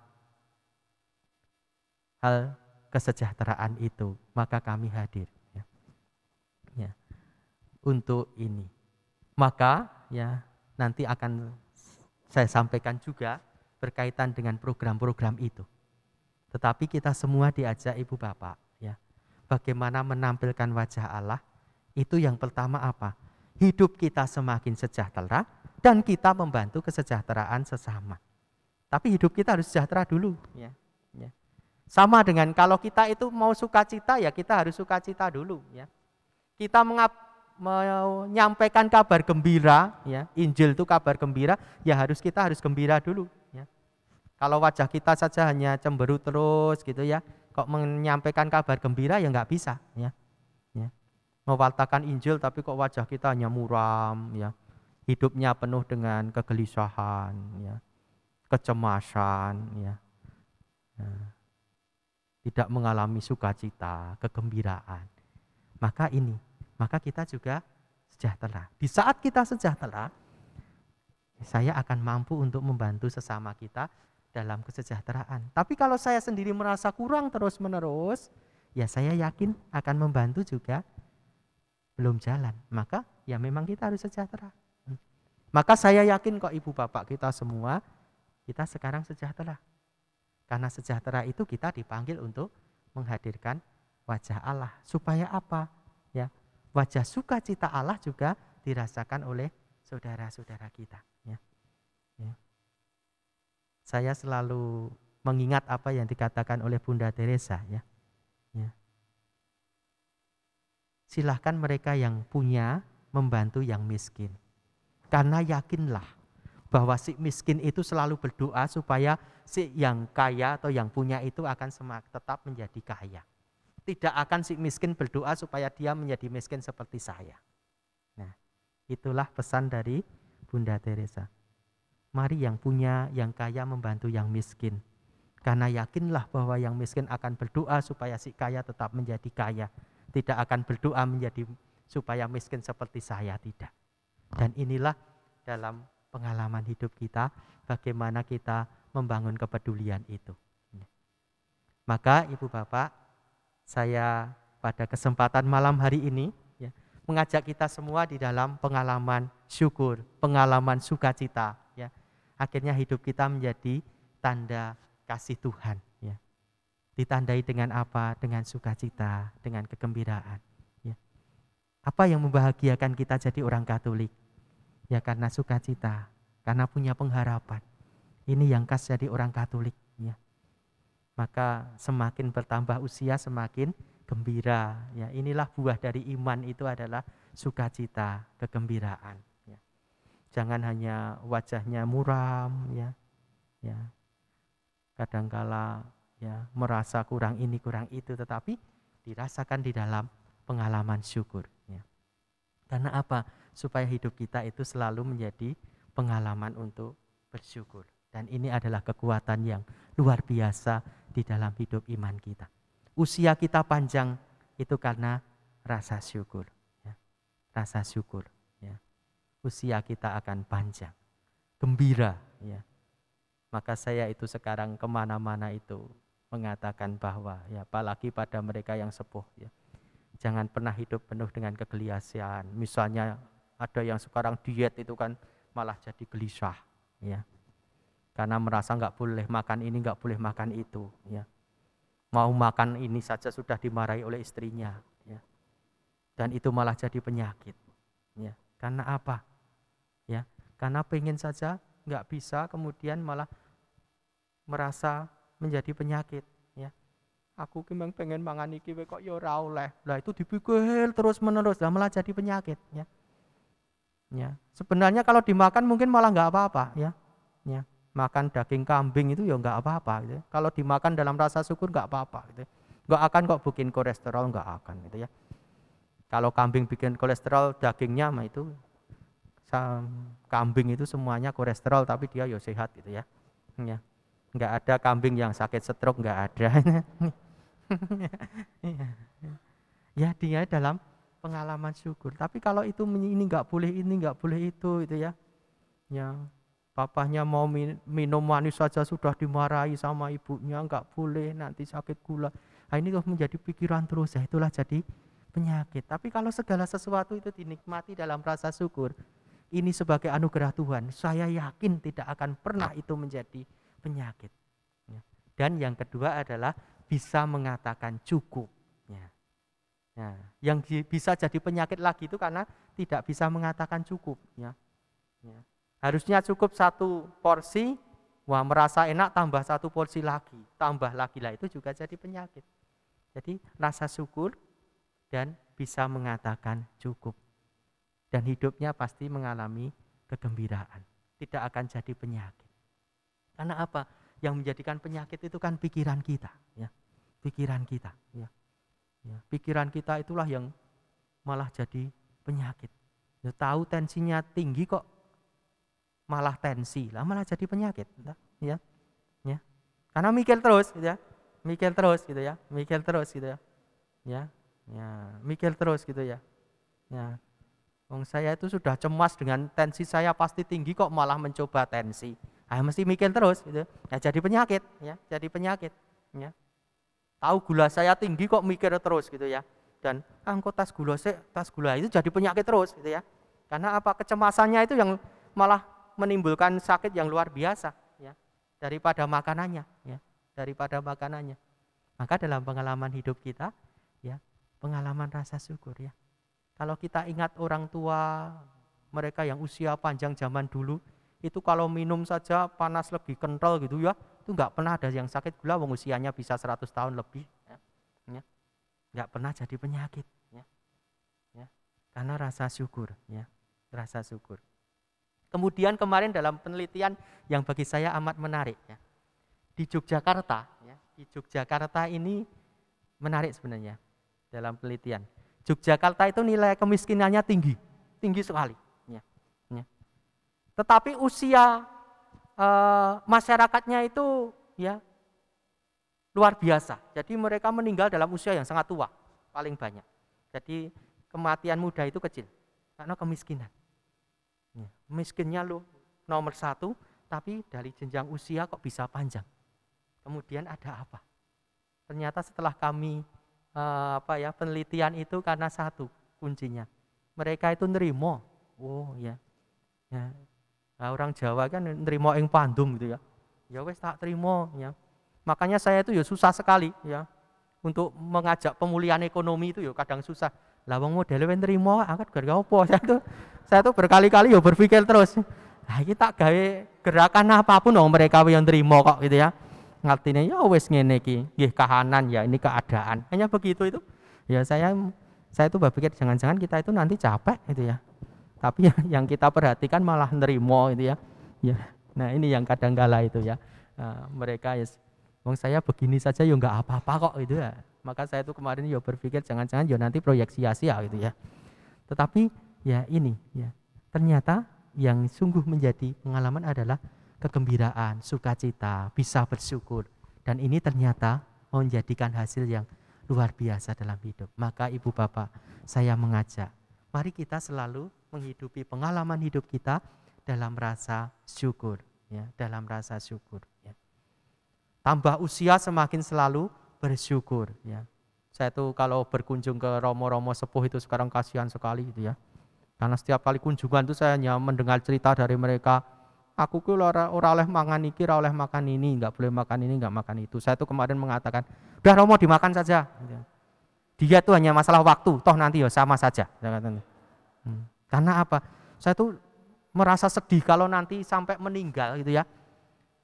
hal kesejahteraan itu. Maka kami hadir, ya. Ya, untuk ini. Maka ya nanti akan saya sampaikan juga berkaitan dengan program-program itu. Tetapi kita semua diajak ibu bapak, ya, bagaimana menampilkan wajah Allah. Itu yang pertama apa? Hidup kita semakin sejahtera dan kita membantu kesejahteraan sesama. Tapi hidup kita harus sejahtera dulu, ya. Ya. Sama dengan kalau kita itu mau sukacita, ya kita harus sukacita dulu, ya. Kita menyampaikan kabar gembira, ya, Injil itu kabar gembira, ya kita harus gembira dulu, ya. Kalau wajah kita saja hanya cemberut terus gitu, ya, kok menyampaikan kabar gembira, ya nggak bisa, ya. Ya. Mewartakan Injil tapi kok wajah kita hanya muram, ya, hidupnya penuh dengan kegelisahan, ya, kecemasan, ya. Nah, tidak mengalami sukacita, kegembiraan. Maka kita juga sejahtera. Di saat kita sejahtera, saya akan mampu untuk membantu sesama kita dalam kesejahteraan. Tapi kalau saya sendiri merasa kurang terus-menerus, ya saya yakin akan membantu juga belum jalan. Maka ya memang kita harus sejahtera. Maka saya yakin kok ibu bapak kita semua, kita sekarang sejahtera. Karena sejahtera itu kita dipanggil untuk menghadirkan wajah Allah. Supaya apa? Ya, wajah sukacita Allah juga dirasakan oleh saudara-saudara kita. Ya. Ya. Saya selalu mengingat apa yang dikatakan oleh Bunda Teresa. Ya. Ya. Silahkan mereka yang punya membantu yang miskin. Karena yakinlah bahwa si miskin itu selalu berdoa supaya si yang kaya atau yang punya itu akan tetap menjadi kaya. Tidak akan si miskin berdoa supaya dia menjadi miskin seperti saya. Nah, itulah pesan dari Bunda Teresa. Mari yang punya, yang kaya membantu yang miskin. Karena yakinlah bahwa yang miskin akan berdoa supaya si kaya tetap menjadi kaya. Tidak akan berdoa menjadi supaya miskin seperti saya, tidak. Dan inilah dalam pengalaman hidup kita, bagaimana kita membangun kepedulian itu. Maka Ibu Bapak, saya pada kesempatan malam hari ini ya, mengajak kita semua di dalam pengalaman syukur, pengalaman sukacita. Ya. Akhirnya hidup kita menjadi tanda kasih Tuhan. Ya. Ditandai dengan apa? Dengan sukacita, dengan kegembiraan. Ya. Apa yang membahagiakan kita jadi orang Katolik? Ya karena sukacita, karena punya pengharapan. Ini yang khas jadi orang Katolik. Ya. Maka semakin bertambah usia semakin gembira. Ya, inilah buah dari iman itu adalah sukacita, kegembiraan. Ya. Jangan hanya wajahnya muram, ya, ya. Kadangkala ya merasa kurang ini kurang itu, tetapi dirasakan di dalam pengalaman syukur. Ya. Karena apa? Supaya hidup kita itu selalu menjadi pengalaman untuk bersyukur. Dan ini adalah kekuatan yang luar biasa di dalam hidup iman kita. Usia kita panjang itu karena rasa syukur. Ya. Rasa syukur. Ya. Usia kita akan panjang. Gembira. Ya. Maka saya itu sekarang kemana-mana itu mengatakan bahwa ya apalagi pada mereka yang sepuh. Ya. Jangan pernah hidup penuh dengan kegelisahan. Misalnya ada yang sekarang diet itu kan malah jadi gelisah. Ya. Karena merasa nggak boleh makan ini, nggak boleh makan itu. Ya. Mau makan ini saja sudah dimarahi oleh istrinya. Ya. Dan itu malah jadi penyakit. Ya. Karena apa? Ya. Karena pengen saja nggak bisa, kemudian malah merasa menjadi penyakit. Ya. Aku memang pengen mangan iki kok ya ora oleh. Lah itu dipikir terus menerus, lah malah jadi penyakit. Ya. Ya. Sebenarnya kalau dimakan mungkin malah nggak apa-apa. Ya. Ya. Makan daging kambing itu ya nggak apa-apa gitu. Kalau dimakan dalam rasa syukur nggak apa-apa gitu. Nggak akan kok bikin kolesterol, nggak akan gitu ya. Kalau kambing bikin kolesterol, dagingnya mah itu kambing itu semuanya kolesterol tapi dia ya sehat gitu ya. Ya. Nggak ada kambing yang sakit stroke, nggak ada. Ya dia dalam pengalaman syukur. Tapi kalau itu ini nggak boleh ini, nggak boleh itu gitu ya. Ya. Papahnya mau minum manis saja sudah dimarahi sama ibunya, enggak boleh nanti sakit gula. Nah, ini tuh menjadi pikiran terus, ya itulah jadi penyakit. Tapi kalau segala sesuatu itu dinikmati dalam rasa syukur, ini sebagai anugerah Tuhan, saya yakin tidak akan pernah itu menjadi penyakit. Dan yang kedua adalah bisa mengatakan cukup. Nah, yang bisa jadi penyakit lagi itu karena tidak bisa mengatakan cukup. Ya. Harusnya cukup satu porsi, wah merasa enak tambah satu porsi lagi, tambah lagi lah itu juga jadi penyakit. Jadi rasa syukur dan bisa mengatakan cukup. Dan hidupnya pasti mengalami kegembiraan, tidak akan jadi penyakit. Karena apa? Yang menjadikan penyakit itu kan pikiran kita, ya. Pikiran kita, ya. Ya. Pikiran kita itulah yang malah jadi penyakit. Ya, tahu tensinya tinggi kok malah tensi lah, malah jadi penyakit, ya, ya, karena mikir terus, gitu ya, mikir terus, gitu ya, mikir terus, gitu ya, ya, mikir terus, gitu ya, ya, saya itu sudah cemas dengan tensi saya pasti tinggi kok malah mencoba tensi, mesti mikir terus, gitu, ya, jadi penyakit, ya, jadi penyakit, ya, tahu gula saya tinggi kok mikir terus, gitu ya, dan kok tas gula itu jadi penyakit terus, gitu ya, karena apa? Kecemasannya itu yang malah menimbulkan sakit yang luar biasa ya daripada makanannya ya, daripada makanannya. Maka dalam pengalaman hidup kita ya, pengalaman rasa syukur ya. Kalau kita ingat orang tua mereka yang usia panjang zaman dulu, itu kalau minum saja panas lagi kental gitu ya, itu nggak pernah ada yang sakit gula, wong usianya bisa 100 tahun lebih, ya. Nggak pernah jadi penyakit, ya. Ya. Karena rasa syukur, ya, rasa syukur. Kemudian kemarin dalam penelitian yang bagi saya amat menarik, ya, di Yogyakarta, ya, di Yogyakarta ini menarik sebenarnya dalam penelitian. Yogyakarta itu nilai kemiskinannya tinggi sekali. Ya, ya. Tetapi usia masyarakatnya itu ya luar biasa. Jadi mereka meninggal dalam usia yang sangat tua, paling banyak. Jadi kematian muda itu kecil karena kemiskinan. Ya, miskinnya lo nomor 1, tapi dari jenjang usia kok bisa panjang. Kemudian ada apa? Ternyata setelah kami penelitian itu karena satu kuncinya, mereka itu nerimo. Oh ya, ya. Nah, orang Jawa kan nerimo ing pandum gitu ya. Ya wes tak terima ya. Makanya saya itu ya susah sekali ya untuk mengajak pemulihan ekonomi itu ya kadang susah. Lah wong modele wis nerimo angkat gara apa? Saya tuh berkali-kali ya berpikir terus. Nah, kita gawe gerakan apapun dong mereka yang nerimo kok gitu ya. Ngertine ya wis ngene iki, nggih kahanan ya ini keadaan. Hanya begitu itu. Ya saya itu berpikir jangan-jangan kita itu nanti capek gitu ya. Tapi yang kita perhatikan malah nerimo gitu ya. Ya. Nah, ini yang kadang-kala itu ya. Mereka ya wong saya begini saja ya enggak apa-apa kok gitu ya. Maka saya itu kemarin ya berpikir jangan-jangan ya nanti proyek sia-sia gitu ya. Tetapi ya ini ya. Ternyata yang sungguh menjadi pengalaman adalah kegembiraan, sukacita, bisa bersyukur. Dan ini ternyata menjadikan hasil yang luar biasa dalam hidup. Maka Ibu Bapak, saya mengajak, mari kita selalu menghidupi pengalaman hidup kita dalam rasa syukur, ya, dalam rasa syukur. Ya. Tambah usia semakin selalu bersyukur. Ya. Saya tuh kalau berkunjung ke romo-romo sepuh itu sekarang kasihan sekali gitu ya. Karena setiap kali kunjungan itu saya hanya mendengar cerita dari mereka. Aku ku ora oleh makan iki, ora oleh makan ini, enggak boleh makan ini, enggak makan itu. Saya tuh kemarin mengatakan, udah Romo dimakan saja. Dia tuh hanya masalah waktu, toh nanti ya sama saja. Karena apa? Saya tuh merasa sedih kalau nanti sampai meninggal gitu ya.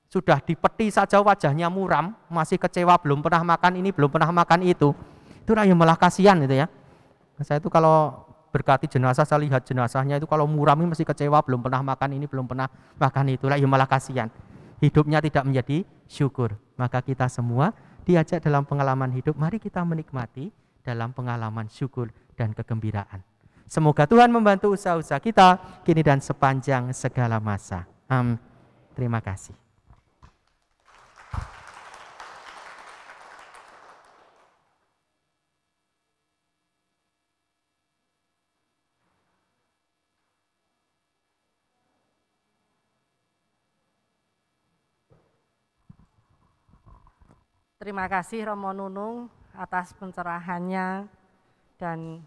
Sudah dipeti saja wajahnya muram, masih kecewa belum pernah makan ini, belum pernah makan itu. Itu ya malah kasihan gitu ya. Saya tuh kalau berkati jenazah, saya lihat jenazahnya itu kalau muram ini masih kecewa, belum pernah makan ini, belum pernah makan itu, ya malah kasihan. Hidupnya tidak menjadi syukur. Maka kita semua diajak dalam pengalaman hidup, mari kita menikmati dalam pengalaman syukur dan kegembiraan. Semoga Tuhan membantu usaha-usaha kita kini dan sepanjang segala masa. Amin. Terima kasih. Terima kasih Romo Nunung atas pencerahannya. Dan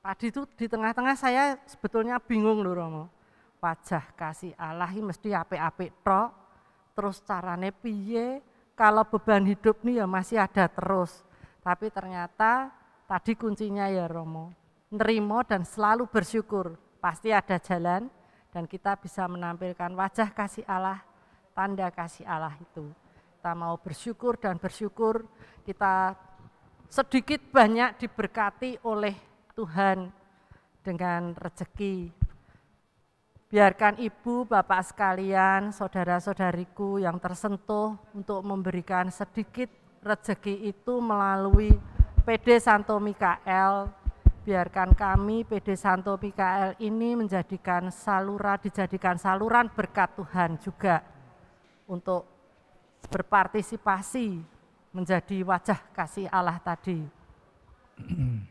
tadi itu di tengah-tengah saya sebetulnya bingung loh Romo. Wajah kasih Allah ini mesti apik-apik tok, terus carane piye, kalau beban hidup nih ya masih ada terus. Tapi ternyata tadi kuncinya ya Romo, nerimo dan selalu bersyukur. Pasti ada jalan dan kita bisa menampilkan wajah kasih Allah, tanda kasih Allah itu. Kita mau bersyukur dan bersyukur kita sedikit banyak diberkati oleh Tuhan dengan rezeki. Biarkan Ibu, Bapak sekalian, saudara-saudariku yang tersentuh untuk memberikan sedikit rezeki itu melalui PD Santo Mikael. Biarkan kami PD Santo Mikael ini dijadikan saluran berkat Tuhan juga untuk berpartisipasi menjadi wajah kasih Allah tadi.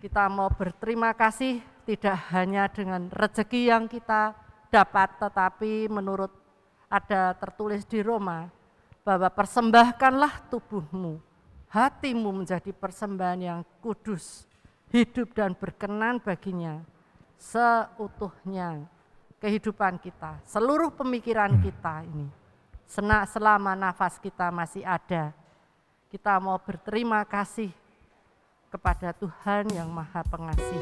Kita mau berterima kasih tidak hanya dengan rezeki yang kita dapat, tetapi menurut ada tertulis di Roma bahwa persembahkanlah tubuhmu, hatimu menjadi persembahan yang kudus, hidup dan berkenan baginya, seutuhnya kehidupan kita, seluruh pemikiran kita ini. Selama nafas kita masih ada, kita mau berterima kasih kepada Tuhan yang Maha Pengasih.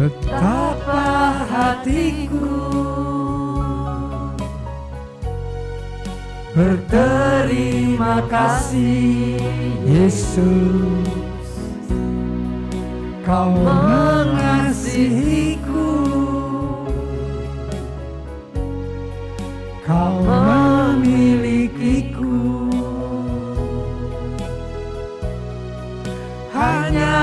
Betapa hatiku berterima kasih, Yesus, Kau mengasihiku, Kau memilikiku. Hanya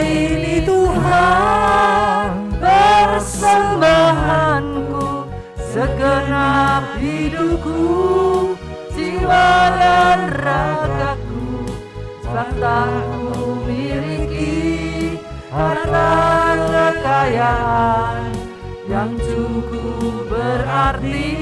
ini Tuhan persembahanku, segenap hidupku, jiwa dan ragaku, sebab tak ku miliki harta kekayaan yang cukup berarti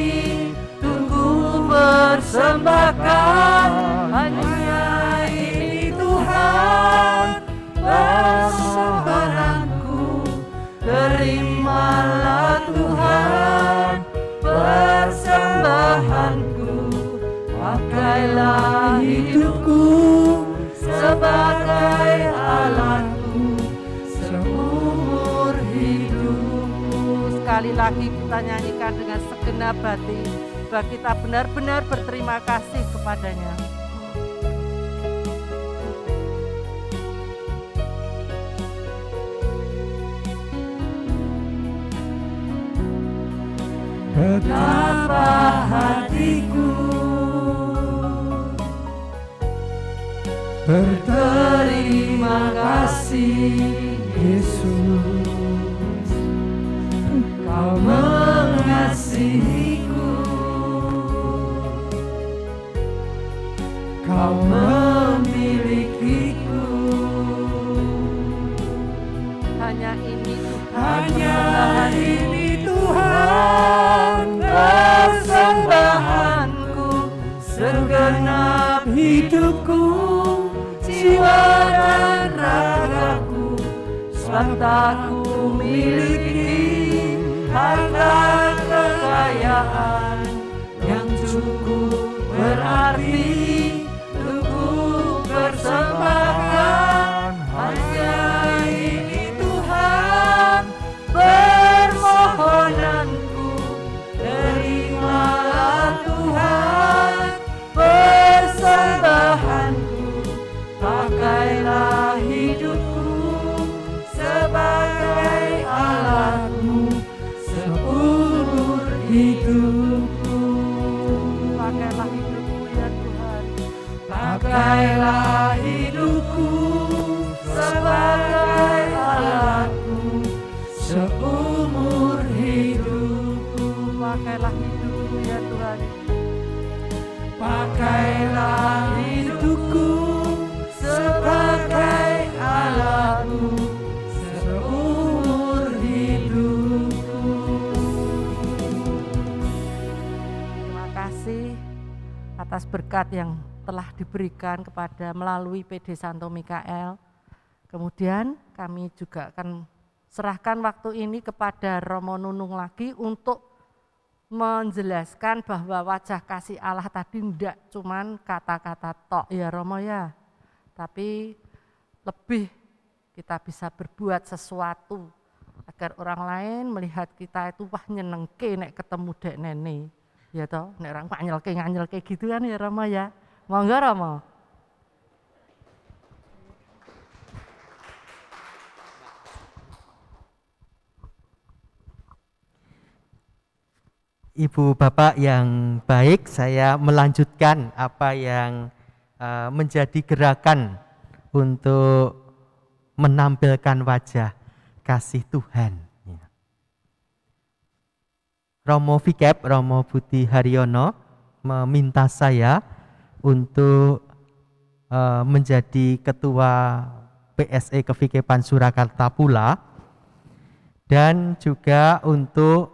untuk ku persembahkan. Hanya ini Tuhan persembahanku, terimalah Tuhan persembahanku. Pakailah hidupku sebagai alatmu seumur hidupku. Sekali lagi kita nyanyikan dengan segenap hati bahwa kita benar-benar berterima kasih kepadanya. Betapa hatiku berterima kasih, Yesus, Kau mengasihiku, Kau memilikiku. Hanya ini Tuhan, Hanya ini Tuhan persembahanku, segenap hidupku, jiwa dan ragaku, sebab tak ku miliki harta kekayaan yang cukup berarti untuk ku persembahkan. Hanya ini Tuhan permohonanku, terimalah Tuhan persembahanku. Pakailah hidupku sebagai alatmu seumur hidupku. pakailah hidupku ya Tuhan. Pakailah hidupku sebagai alatmu seumur hidupku. Pakailah hidupku ya Tuhan. Pakailah hidupku sebagai alatmu seumur hidupku. Terima kasih atas berkat yang telah diberikan kepada melalui PD Santo Mikael. Kemudian kami juga akan serahkan waktu ini kepada Romo Nunung lagi untuk menjelaskan bahwa wajah kasih Allah tadi tidak cuman kata-kata tok ya Romo ya, tapi lebih kita bisa berbuat sesuatu agar orang lain melihat kita itu wah nyenengke nek ketemu dek nene ya toh, nek orang nganyelke gitu kan ya Romo ya. Monggo Romo. Ibu Bapak yang baik, saya melanjutkan apa yang menjadi gerakan untuk menampilkan wajah kasih Tuhan. Romo Vikep, Romo Budi Haryono meminta saya untuk menjadi ketua PSE Kevikepan Surakarta pula, dan juga untuk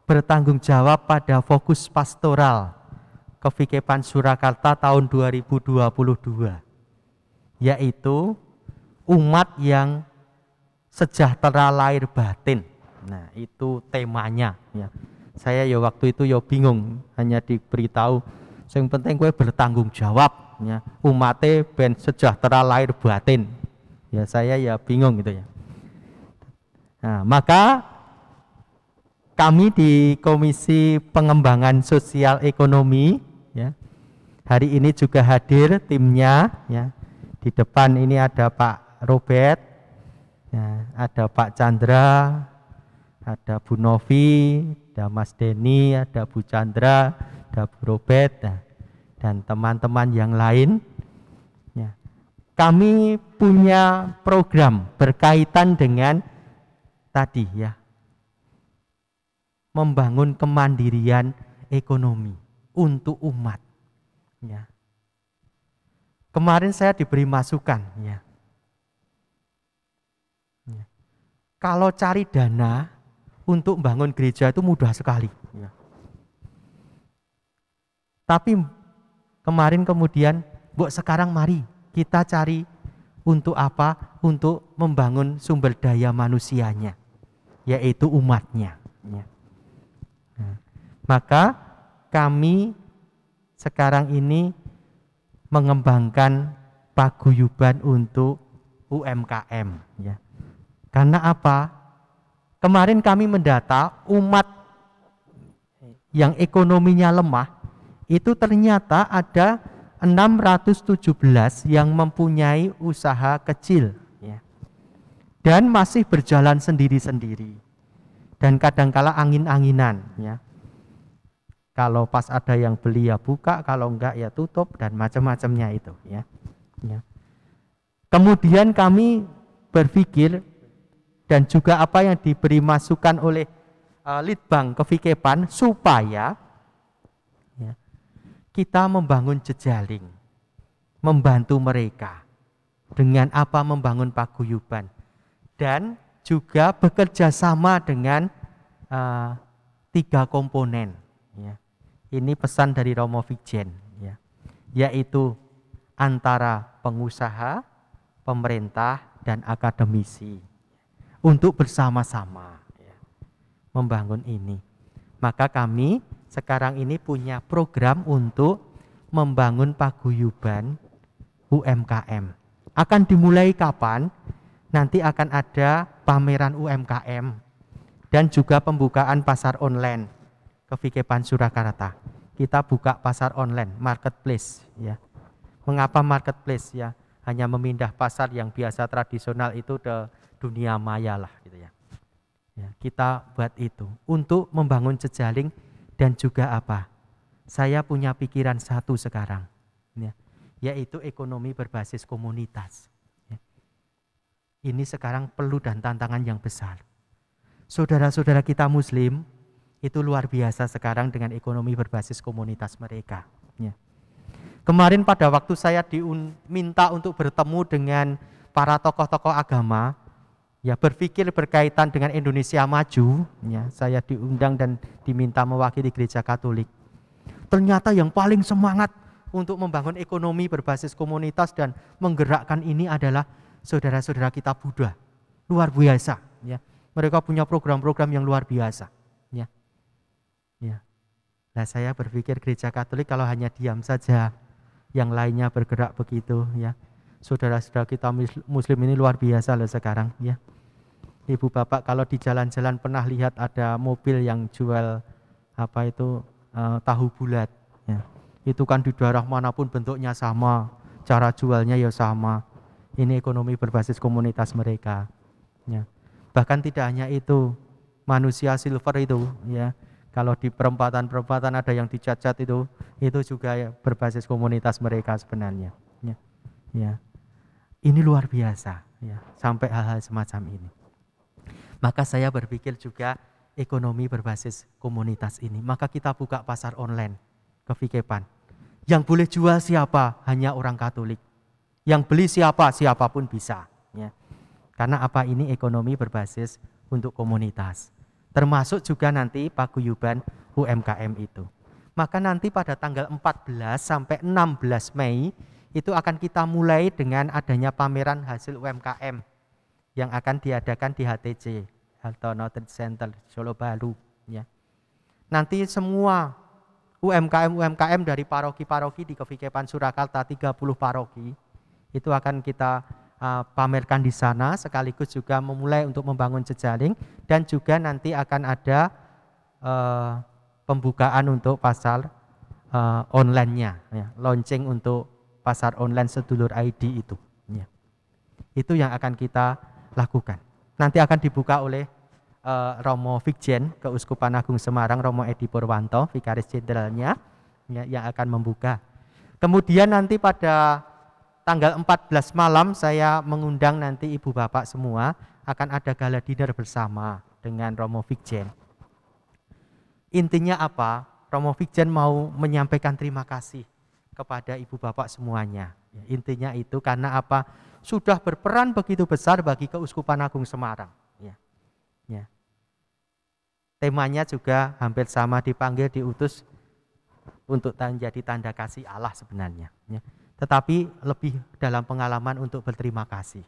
bertanggung jawab pada fokus pastoral Kevikepan Surakarta tahun 2022, yaitu umat yang sejahtera lahir batin. Nah, itu temanya ya. Saya ya waktu itu ya bingung, hanya diberitahu yang penting gue bertanggung jawab ya, umatnya ben sejahtera lahir batin. Ya saya ya bingung gitu ya. Nah, maka kami di Komisi Pengembangan Sosial Ekonomi ya, hari ini juga hadir timnya ya. Di depan ini ada Pak Robert, ya, ada Pak Chandra, ada Bu Novi, ada Mas Denny, ada Bu Chandra, ada Bu Robert, dan teman-teman yang lain. Ya. Kami punya program berkaitan dengan tadi ya, membangun kemandirian ekonomi untuk umat. Ya. Kemarin saya diberi masukan, ya. Ya. Kalau cari dana untuk membangun gereja itu mudah sekali. Ya. Tapi kemarin kemudian, sekarang mari kita cari untuk apa? Untuk membangun sumber daya manusianya, yaitu umatnya. Ya. Nah, maka kami sekarang ini mengembangkan paguyuban untuk UMKM. Ya. Karena apa? Kemarin kami mendata umat yang ekonominya lemah, itu ternyata ada 617 yang mempunyai usaha kecil. Ya. Dan masih berjalan sendiri-sendiri. Dan kadangkala angin-anginan. Ya. Kalau pas ada yang beli ya buka, kalau enggak ya tutup, dan macam-macamnya itu. Ya. Ya. Kemudian kami berpikir, dan juga apa yang diberi masukan oleh Litbang Kevikepan, supaya ya, kita membangun jejaring, membantu mereka dengan apa? Membangun paguyuban, dan juga bekerja sama dengan 3 komponen. Ya. Ini pesan dari Romo Vijen, ya, yaitu antara pengusaha, pemerintah, dan akademisi untuk bersama-sama ya, membangun ini. Maka kami sekarang ini punya program untuk membangun paguyuban UMKM. Akan dimulai kapan? Nanti akan ada pameran UMKM dan juga pembukaan pasar online Kevikepan Surakarta. Kita buka pasar online, marketplace ya. Mengapa marketplace ya? Hanya memindah pasar yang biasa tradisional itu ke dunia maya lah gitu ya. Ya, kita buat itu untuk membangun jejaring dan juga apa? Saya punya pikiran satu sekarang, ya, yaitu ekonomi berbasis komunitas. Ya. Ini sekarang perlu dan tantangan yang besar. Saudara-saudara kita Muslim itu luar biasa sekarang dengan ekonomi berbasis komunitas mereka. Ya. Kemarin pada waktu saya diminta untuk bertemu dengan para tokoh-tokoh agama, ya berpikir berkaitan dengan Indonesia Maju, ya, saya diundang dan diminta mewakili Gereja Katolik. Ternyata yang paling semangat untuk membangun ekonomi berbasis komunitas dan menggerakkan ini adalah saudara-saudara kita Buddha. Luar biasa, ya. Mereka punya program-program yang luar biasa, ya. Ya. Nah, saya berpikir Gereja Katolik kalau hanya diam saja, yang lainnya bergerak begitu, ya. Saudara-saudara kita Muslim ini luar biasa loh sekarang, ya. Ibu bapak kalau di jalan-jalan pernah lihat ada mobil yang jual apa itu tahu bulat, ya. Itu kan di daerah manapun bentuknya sama, cara jualnya ya sama. Ini ekonomi berbasis komunitas mereka, ya. Bahkan tidak hanya itu, manusia silver itu, ya. Kalau di perempatan-perempatan ada yang dicat-cat itu juga ya, berbasis komunitas mereka sebenarnya. Ya. Ya. Ini luar biasa, ya, sampai hal-hal semacam ini. Maka saya berpikir juga ekonomi berbasis komunitas ini. Maka kita buka pasar online Kevikepan. Yang boleh jual siapa? Hanya orang Katolik. Yang beli siapa? Siapapun bisa. Ya. Karena apa? Ini ekonomi berbasis untuk komunitas. Termasuk juga nanti paguyuban UMKM itu. Maka nanti pada tanggal 14 sampai 16 Mei itu akan kita mulai dengan adanya pameran hasil UMKM yang akan diadakan di HTC, Hartono Trade Center, Solo Baru. Ya. Nanti semua UMKM dari paroki-paroki di Kevikepan Surakarta, 30 paroki, itu akan kita pamerkan di sana, sekaligus juga memulai untuk membangun jejaring, dan juga nanti akan ada pembukaan untuk pasar online-nya, ya, launching untuk pasar online Sedulur ID itu. Ya. Itu yang akan kita lakukan. Nanti akan dibuka oleh Romo Vikjen Keuskupan Agung Semarang, Romo Edi Purwanto, Vikaris Jenderalnya, ya, yang akan membuka. Kemudian nanti pada tanggal 14 malam saya mengundang nanti ibu bapak semua, akan ada gala dinner bersama dengan Romo Vikjen. Intinya apa? Romo Vikjen mau menyampaikan terima kasih kepada ibu bapak semuanya. Intinya itu karena apa? Sudah berperan begitu besar bagi Keuskupan Agung Semarang. Ya. Ya. Temanya juga hampir sama, dipanggil, diutus untuk menjadi tanda kasih Allah sebenarnya. Ya. Tetapi lebih dalam pengalaman untuk berterima kasih.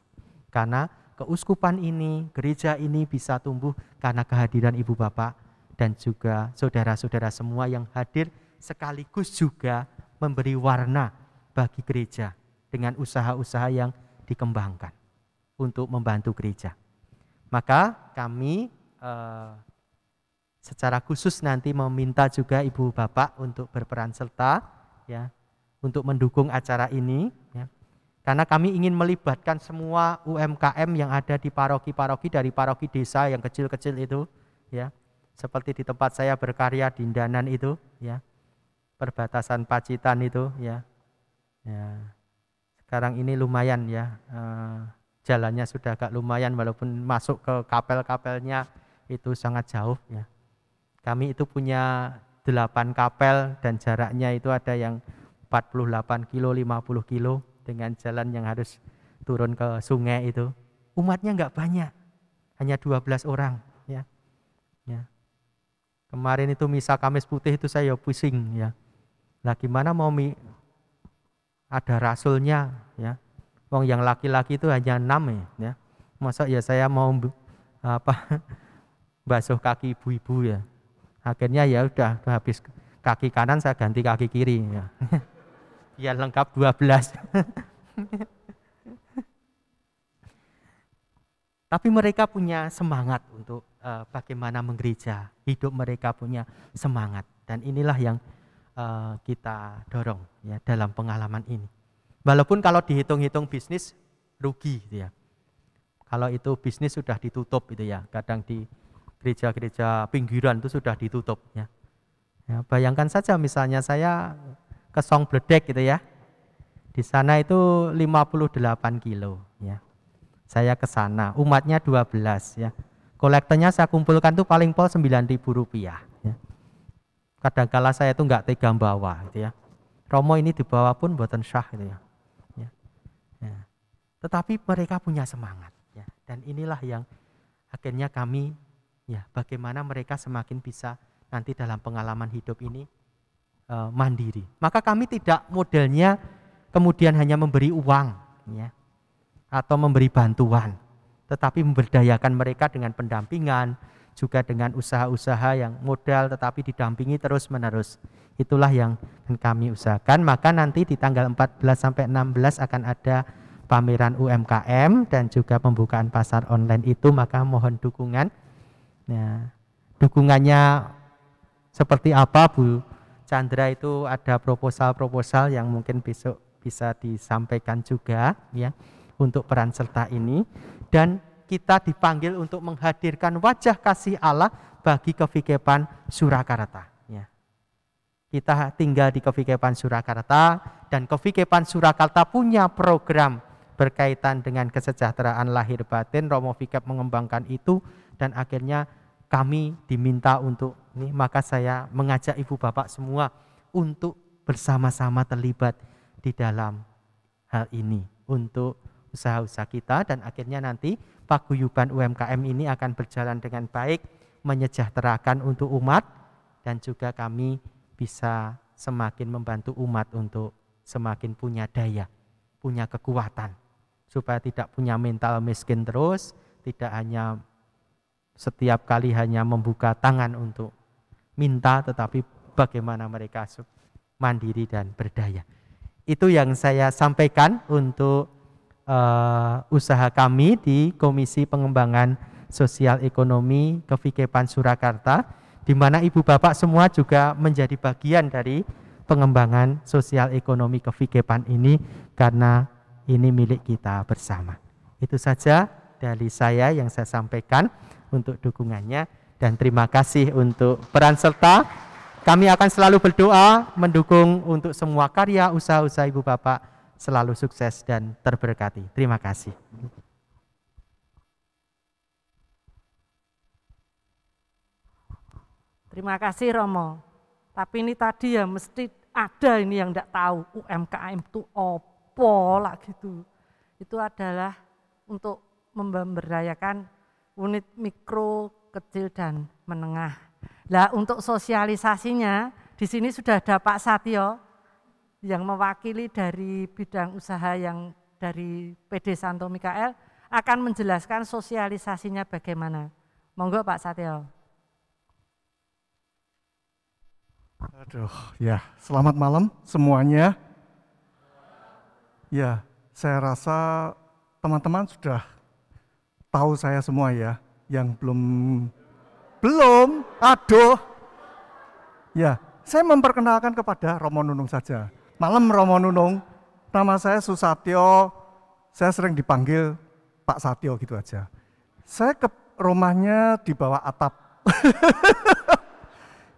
Karena keuskupan ini, gereja ini bisa tumbuh karena kehadiran ibu bapak dan juga saudara-saudara semua yang hadir, sekaligus juga memberi warna bagi gereja dengan usaha-usaha yang dikembangkan untuk membantu gereja. Maka kami secara khusus nanti meminta juga ibu bapak untuk berperan serta, ya, untuk mendukung acara ini, ya. Karena kami ingin melibatkan semua UMKM yang ada di paroki-paroki, dari paroki desa yang kecil-kecil itu, ya, seperti di tempat saya berkarya di Ndanan itu, ya, perbatasan Pacitan itu, ya, ya. Sekarang ini lumayan, ya, jalannya sudah agak lumayan, walaupun masuk ke kapel-kapelnya itu sangat jauh, ya. Kami itu punya 8 kapel dan jaraknya itu ada yang 48 kilo, 50 kilo dengan jalan yang harus turun ke sungai itu. Umatnya enggak banyak, hanya 12 orang. Ya. Ya. Kemarin itu misa Kamis Putih itu saya pusing. Ya. Lah gimana mau ada rasulnya, ya. Wong yang laki-laki itu hanya 6 ya. Masa ya saya mau basuh kaki ibu-ibu ya. Akhirnya ya udah habis kaki kanan saya ganti kaki kiri ya. Ya lengkap 12. Tapi mereka punya semangat untuk bagaimana menggereja. Hidup mereka punya semangat, dan inilah yang kita dorong, ya, dalam pengalaman ini. Walaupun kalau dihitung-hitung bisnis rugi gitu ya. Kalau itu bisnis sudah ditutup itu ya. Kadang di gereja-gereja pinggiran itu sudah ditutup, ya. Ya, bayangkan saja misalnya saya ke Song Bledek gitu ya. Di sana itu 58 kilo, ya. Saya ke sana, umatnya 12 ya. Kolektornya saya kumpulkan tuh paling pol Rp9.000 ya. Kadangkala saya itu enggak tega bawa gitu ya. Romo ini dibawa pun buatan syah gitu ya. Ya. Ya. Tetapi mereka punya semangat, ya. Dan inilah yang akhirnya kami, ya, bagaimana mereka semakin bisa nanti dalam pengalaman hidup ini mandiri. Maka kami tidak modelnya kemudian hanya memberi uang, ya, atau memberi bantuan, tetapi memberdayakan mereka dengan pendampingan, juga dengan usaha-usaha yang modal tetapi didampingi terus-menerus. Itulah yang kami usahakan. Maka nanti di tanggal 14 sampai 16 akan ada pameran UMKM dan juga pembukaan pasar online itu, maka mohon dukungan. Ya, dukungannya seperti apa Bu Chandra, itu ada proposal-proposal yang mungkin besok bisa disampaikan juga, ya, untuk peran serta ini. Dan kita dipanggil untuk menghadirkan wajah kasih Allah bagi Kevikepan Surakarta, ya. Kita tinggal di Kevikepan Surakarta, dan Kevikepan Surakarta punya program berkaitan dengan kesejahteraan lahir batin. Romo Vikep mengembangkan itu, dan akhirnya kami diminta untuk ini, maka saya mengajak ibu bapak semua untuk bersama-sama terlibat di dalam hal ini untuk usaha-usaha kita, dan akhirnya nanti paguyuban UMKM ini akan berjalan dengan baik, menyejahterakan untuk umat, dan juga kami bisa semakin membantu umat untuk semakin punya daya, punya kekuatan, supaya tidak punya mental miskin terus, tidak hanya setiap kali hanya membuka tangan untuk minta, tetapi bagaimana mereka mandiri dan berdaya. Itu yang saya sampaikan untuk usaha kami di Komisi Pengembangan Sosial Ekonomi Kevikepan Surakarta, di mana ibu bapak semua juga menjadi bagian dari pengembangan sosial ekonomi Kevikepan ini, karena ini milik kita bersama. Itu saja dari saya yang saya sampaikan untuk dukungannya, dan terima kasih untuk peran serta. Kami akan selalu berdoa mendukung untuk semua karya usaha-usaha ibu bapak selalu sukses dan terberkati. Terima kasih. Terima kasih Romo. Tapi ini tadi ya mesti ada ini yang enggak tahu UMKM itu opo lah gitu. Itu adalah untuk memberdayakan unit mikro, kecil dan menengah. Nah, untuk sosialisasinya di sini sudah ada Pak Satyo yang mewakili dari bidang usaha yang dari PD Santo Mikael akan menjelaskan sosialisasinya bagaimana. Monggo Pak Satyo. Aduh, ya, selamat malam semuanya. Ya, saya rasa teman-teman sudah tahu saya semua ya. Yang belum, aduh. Ya, saya memperkenalkan kepada Romo Nunung saja. Malam Romo Nunung, nama saya Susatyo, saya sering dipanggil Pak Satyo gitu aja. Saya ke rumahnya di bawah atap.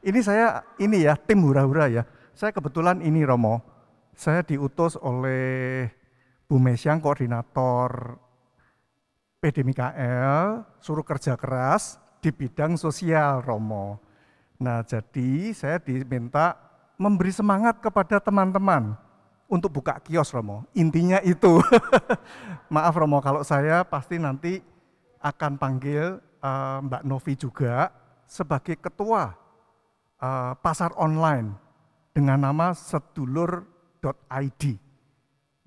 Ini saya, tim hura-hura ya. Saya kebetulan ini Romo, saya diutus oleh Bu Mesyang, koordinator PD Mikael, suruh kerja keras di bidang sosial Romo. Nah jadi saya diminta memberi semangat kepada teman-teman untuk buka kios Romo. Intinya itu. Maaf Romo kalau saya pasti nanti akan panggil Mbak Novi juga sebagai ketua pasar online dengan nama sedulur.id.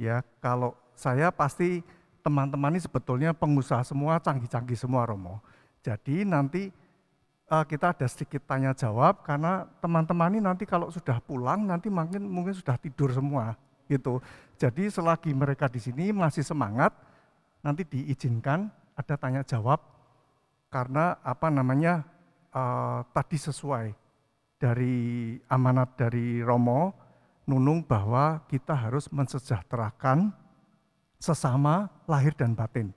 Ya, kalau saya pasti teman-teman ini sebetulnya pengusaha semua, canggih-canggih semua Romo. Jadi nanti kita ada sedikit tanya jawab karena teman-teman ini nanti kalau sudah pulang nanti mungkin sudah tidur semua gitu. Jadi selagi mereka di sini masih semangat, nanti diizinkan ada tanya jawab karena tadi sesuai dari amanat dari Romo Nunung bahwa kita harus mensejahterakan sesama lahir dan batin.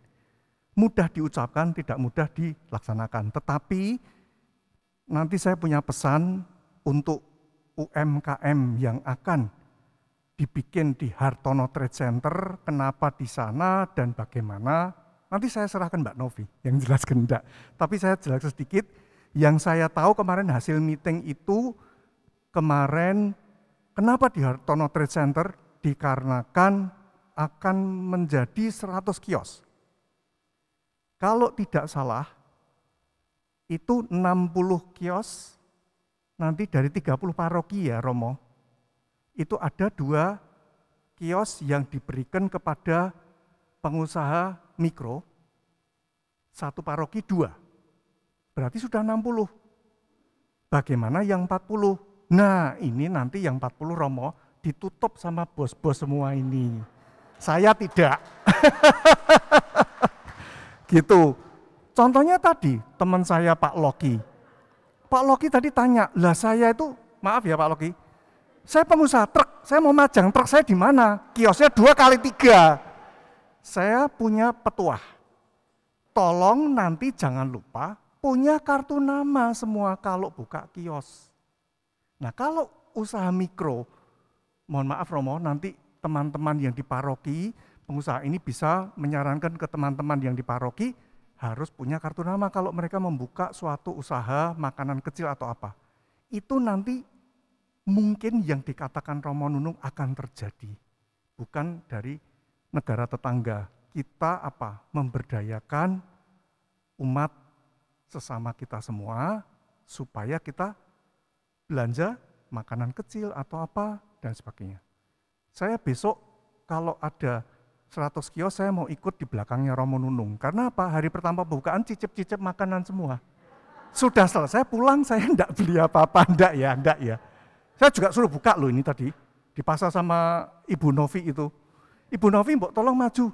Mudah diucapkan, tidak mudah dilaksanakan. Tetapi nanti saya punya pesan untuk UMKM yang akan dibikin di Hartono Trade Center, kenapa di sana dan bagaimana. Nanti saya serahkan Mbak Novi yang jelas gendak. Tapi saya jelaskan sedikit, yang saya tahu kemarin hasil meeting itu kemarin kenapa di Hartono Trade Center, dikarenakan akan menjadi 100 kios. Kalau tidak salah, itu 60 kios, nanti dari 30 paroki ya Romo, itu ada 2 kios yang diberikan kepada pengusaha mikro, 1 paroki 2, berarti sudah 60. Bagaimana yang 40? Nah ini nanti yang 40 Romo ditutup sama bos-bos semua ini. Saya tidak. Gitu. Contohnya tadi teman saya Pak Loki. Pak Loki tadi tanya, lah saya itu, maaf ya Pak Loki, saya pengusaha truk, saya mau majang truk saya di mana? Kiosnya 2x3. Saya punya petuah. Tolong nanti jangan lupa punya kartu nama semua kalau buka kios. Nah kalau usaha mikro, mohon maaf Romo, nanti teman-teman yang di paroki, pengusaha ini bisa menyarankan ke teman-teman yang di paroki harus punya kartu nama kalau mereka membuka suatu usaha makanan kecil atau apa. Itu nanti mungkin yang dikatakan Romo Nunung akan terjadi. Bukan dari negara tetangga. Kita memberdayakan umat sesama kita semua supaya kita belanja makanan kecil atau apa dan sebagainya. Saya besok kalau ada 100 kios saya mau ikut di belakangnya Romo Nunung. Karena apa? Hari pertama pembukaan cicip-cicip makanan semua. Sudah selesai pulang saya enggak beli apa-apa, enggak ya. Saya juga suruh buka loh ini tadi. Dipasang sama Ibu Novi itu. Ibu Novi mbok tolong maju.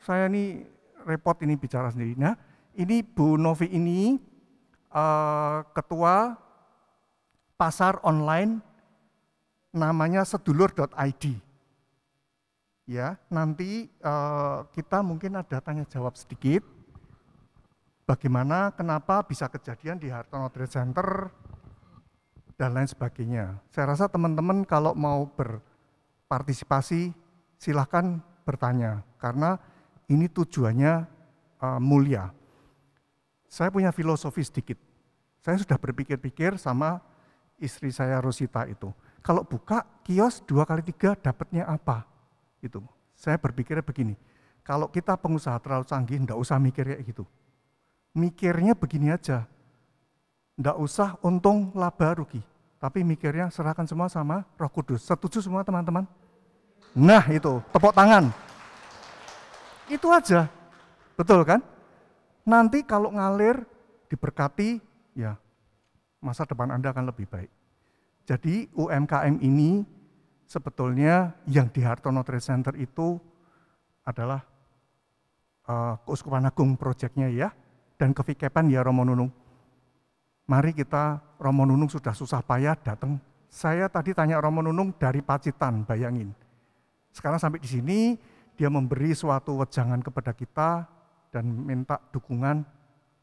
saya ini repot ini bicara sendiri. Nah, ini Bu Novi ini ketua pasar online namanya sedulur.id. Ya, nanti kita mungkin ada tanya jawab sedikit. Bagaimana, kenapa bisa kejadian di Hartono Trade Center dan lain sebagainya. Saya rasa teman-teman kalau mau berpartisipasi silahkan bertanya karena ini tujuannya mulia. Saya punya filosofi sedikit. Saya sudah berpikir-pikir sama istri saya Rosita itu. Kalau buka kios 2x3 dapatnya apa? Itu. Saya berpikirnya begini. Kalau kita pengusaha terlalu canggih, enggak usah mikir kayak gitu. Mikirnya begini aja. Enggak usah untung laba rugi. Tapi mikirnya serahkan semua sama Roh Kudus. Setuju semua teman-teman? Nah itu, tepuk tangan. Itu aja. Betul kan? Nanti kalau ngalir, diberkati, ya masa depan Anda akan lebih baik. Jadi UMKM ini sebetulnya yang di Hartono Trade Center itu adalah Keuskupan Agung proyeknya ya, dan kevikepan ya Romo Nunung. Mari kita, Romo Nunung sudah susah payah datang. Saya tadi tanya Romo Nunung dari Pacitan, bayangin. Sekarang sampai di sini, dia memberi suatu wejangan kepada kita dan minta dukungan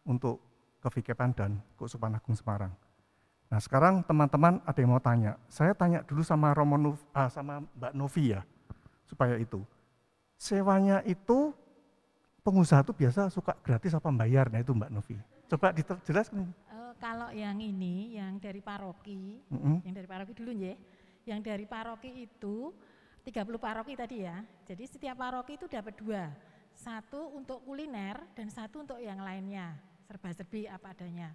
untuk kevikepan dan Keuskupan Agung Semarang. Nah sekarang teman-teman ada yang mau tanya. Saya tanya dulu sama sama Mbak Novi ya, supaya itu. Sewanya itu pengusaha itu biasa suka gratis apa bayar? Nah itu Mbak Novi. Coba dijelaskan. Kalau yang ini, yang dari paroki, yang dari paroki dulu ya. Yang dari paroki itu 30 paroki tadi ya. Jadi setiap paroki itu dapat 2. Satu untuk kuliner dan satu untuk yang lainnya. Serba-serbi apa adanya.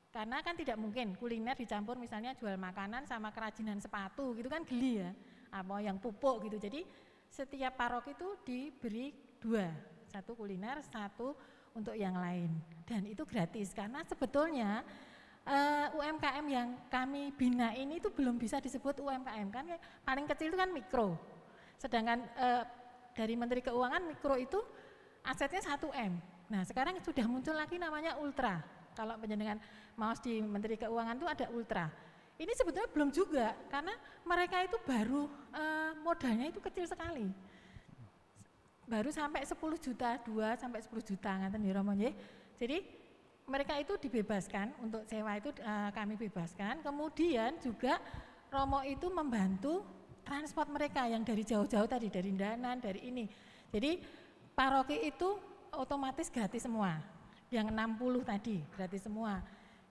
Karena kan tidak mungkin kuliner dicampur misalnya jual makanan sama kerajinan sepatu gitu kan geli ya. Apa yang pupuk gitu. Jadi setiap paroki itu diberi 2. Satu kuliner, satu untuk yang lain. Dan itu gratis karena sebetulnya UMKM yang kami bina ini itu belum bisa disebut UMKM kan paling kecil itu kan mikro. Sedangkan dari Menteri Keuangan mikro itu asetnya 1M. Nah sekarang sudah muncul lagi namanya ultra. Kalau penjenengan mau di Menteri Keuangan itu ada ultra. Ini sebetulnya belum juga karena mereka itu baru modalnya itu kecil sekali. Baru sampai 10 juta, 2 sampai 10 juta ngaten nggih Romo nggih. Jadi mereka itu dibebaskan untuk sewa itu kami bebaskan. Kemudian juga Romo itu membantu transport mereka yang dari jauh-jauh tadi dari Danan, dari ini. Jadi paroki itu otomatis gratis semua. Yang 60 tadi gratis semua.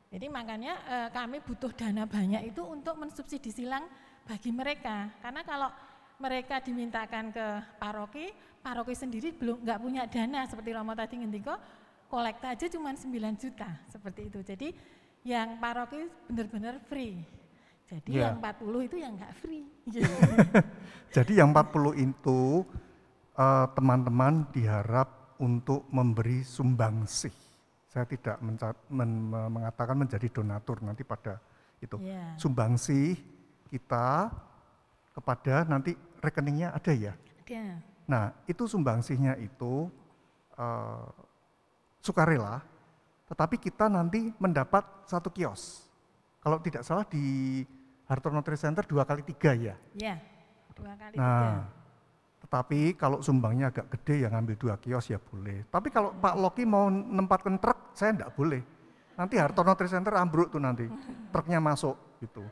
Jadi makanya kami butuh dana banyak itu untuk mensubsidi silang bagi mereka. Karena kalau mereka dimintakan ke paroki, paroki sendiri belum nggak punya dana seperti Romo tadi ngendika, kolekta aja cuma 9 juta seperti itu. Jadi yang paroki benar-benar free. Jadi yang 40 itu yang nggak free. Jadi yang 40 itu teman-teman diharap untuk memberi sumbangsih. Saya tidak mengatakan menjadi donatur nanti pada itu. Sumbangsih kita kepada nanti rekeningnya ada ya? Ada. Nah itu sumbangsihnya itu sukarela, tetapi kita nanti mendapat 1 kios. Kalau tidak salah di Hartono Trade Center 2x3 ya? Iya, 2x3. Nah, tetapi kalau sumbangnya agak gede ya ngambil 2 kios ya boleh. Tapi kalau Pak Loki mau nempatkan truk, saya enggak boleh. Nanti Hartono Trade Center ambruk tuh nanti, truknya masuk gitu.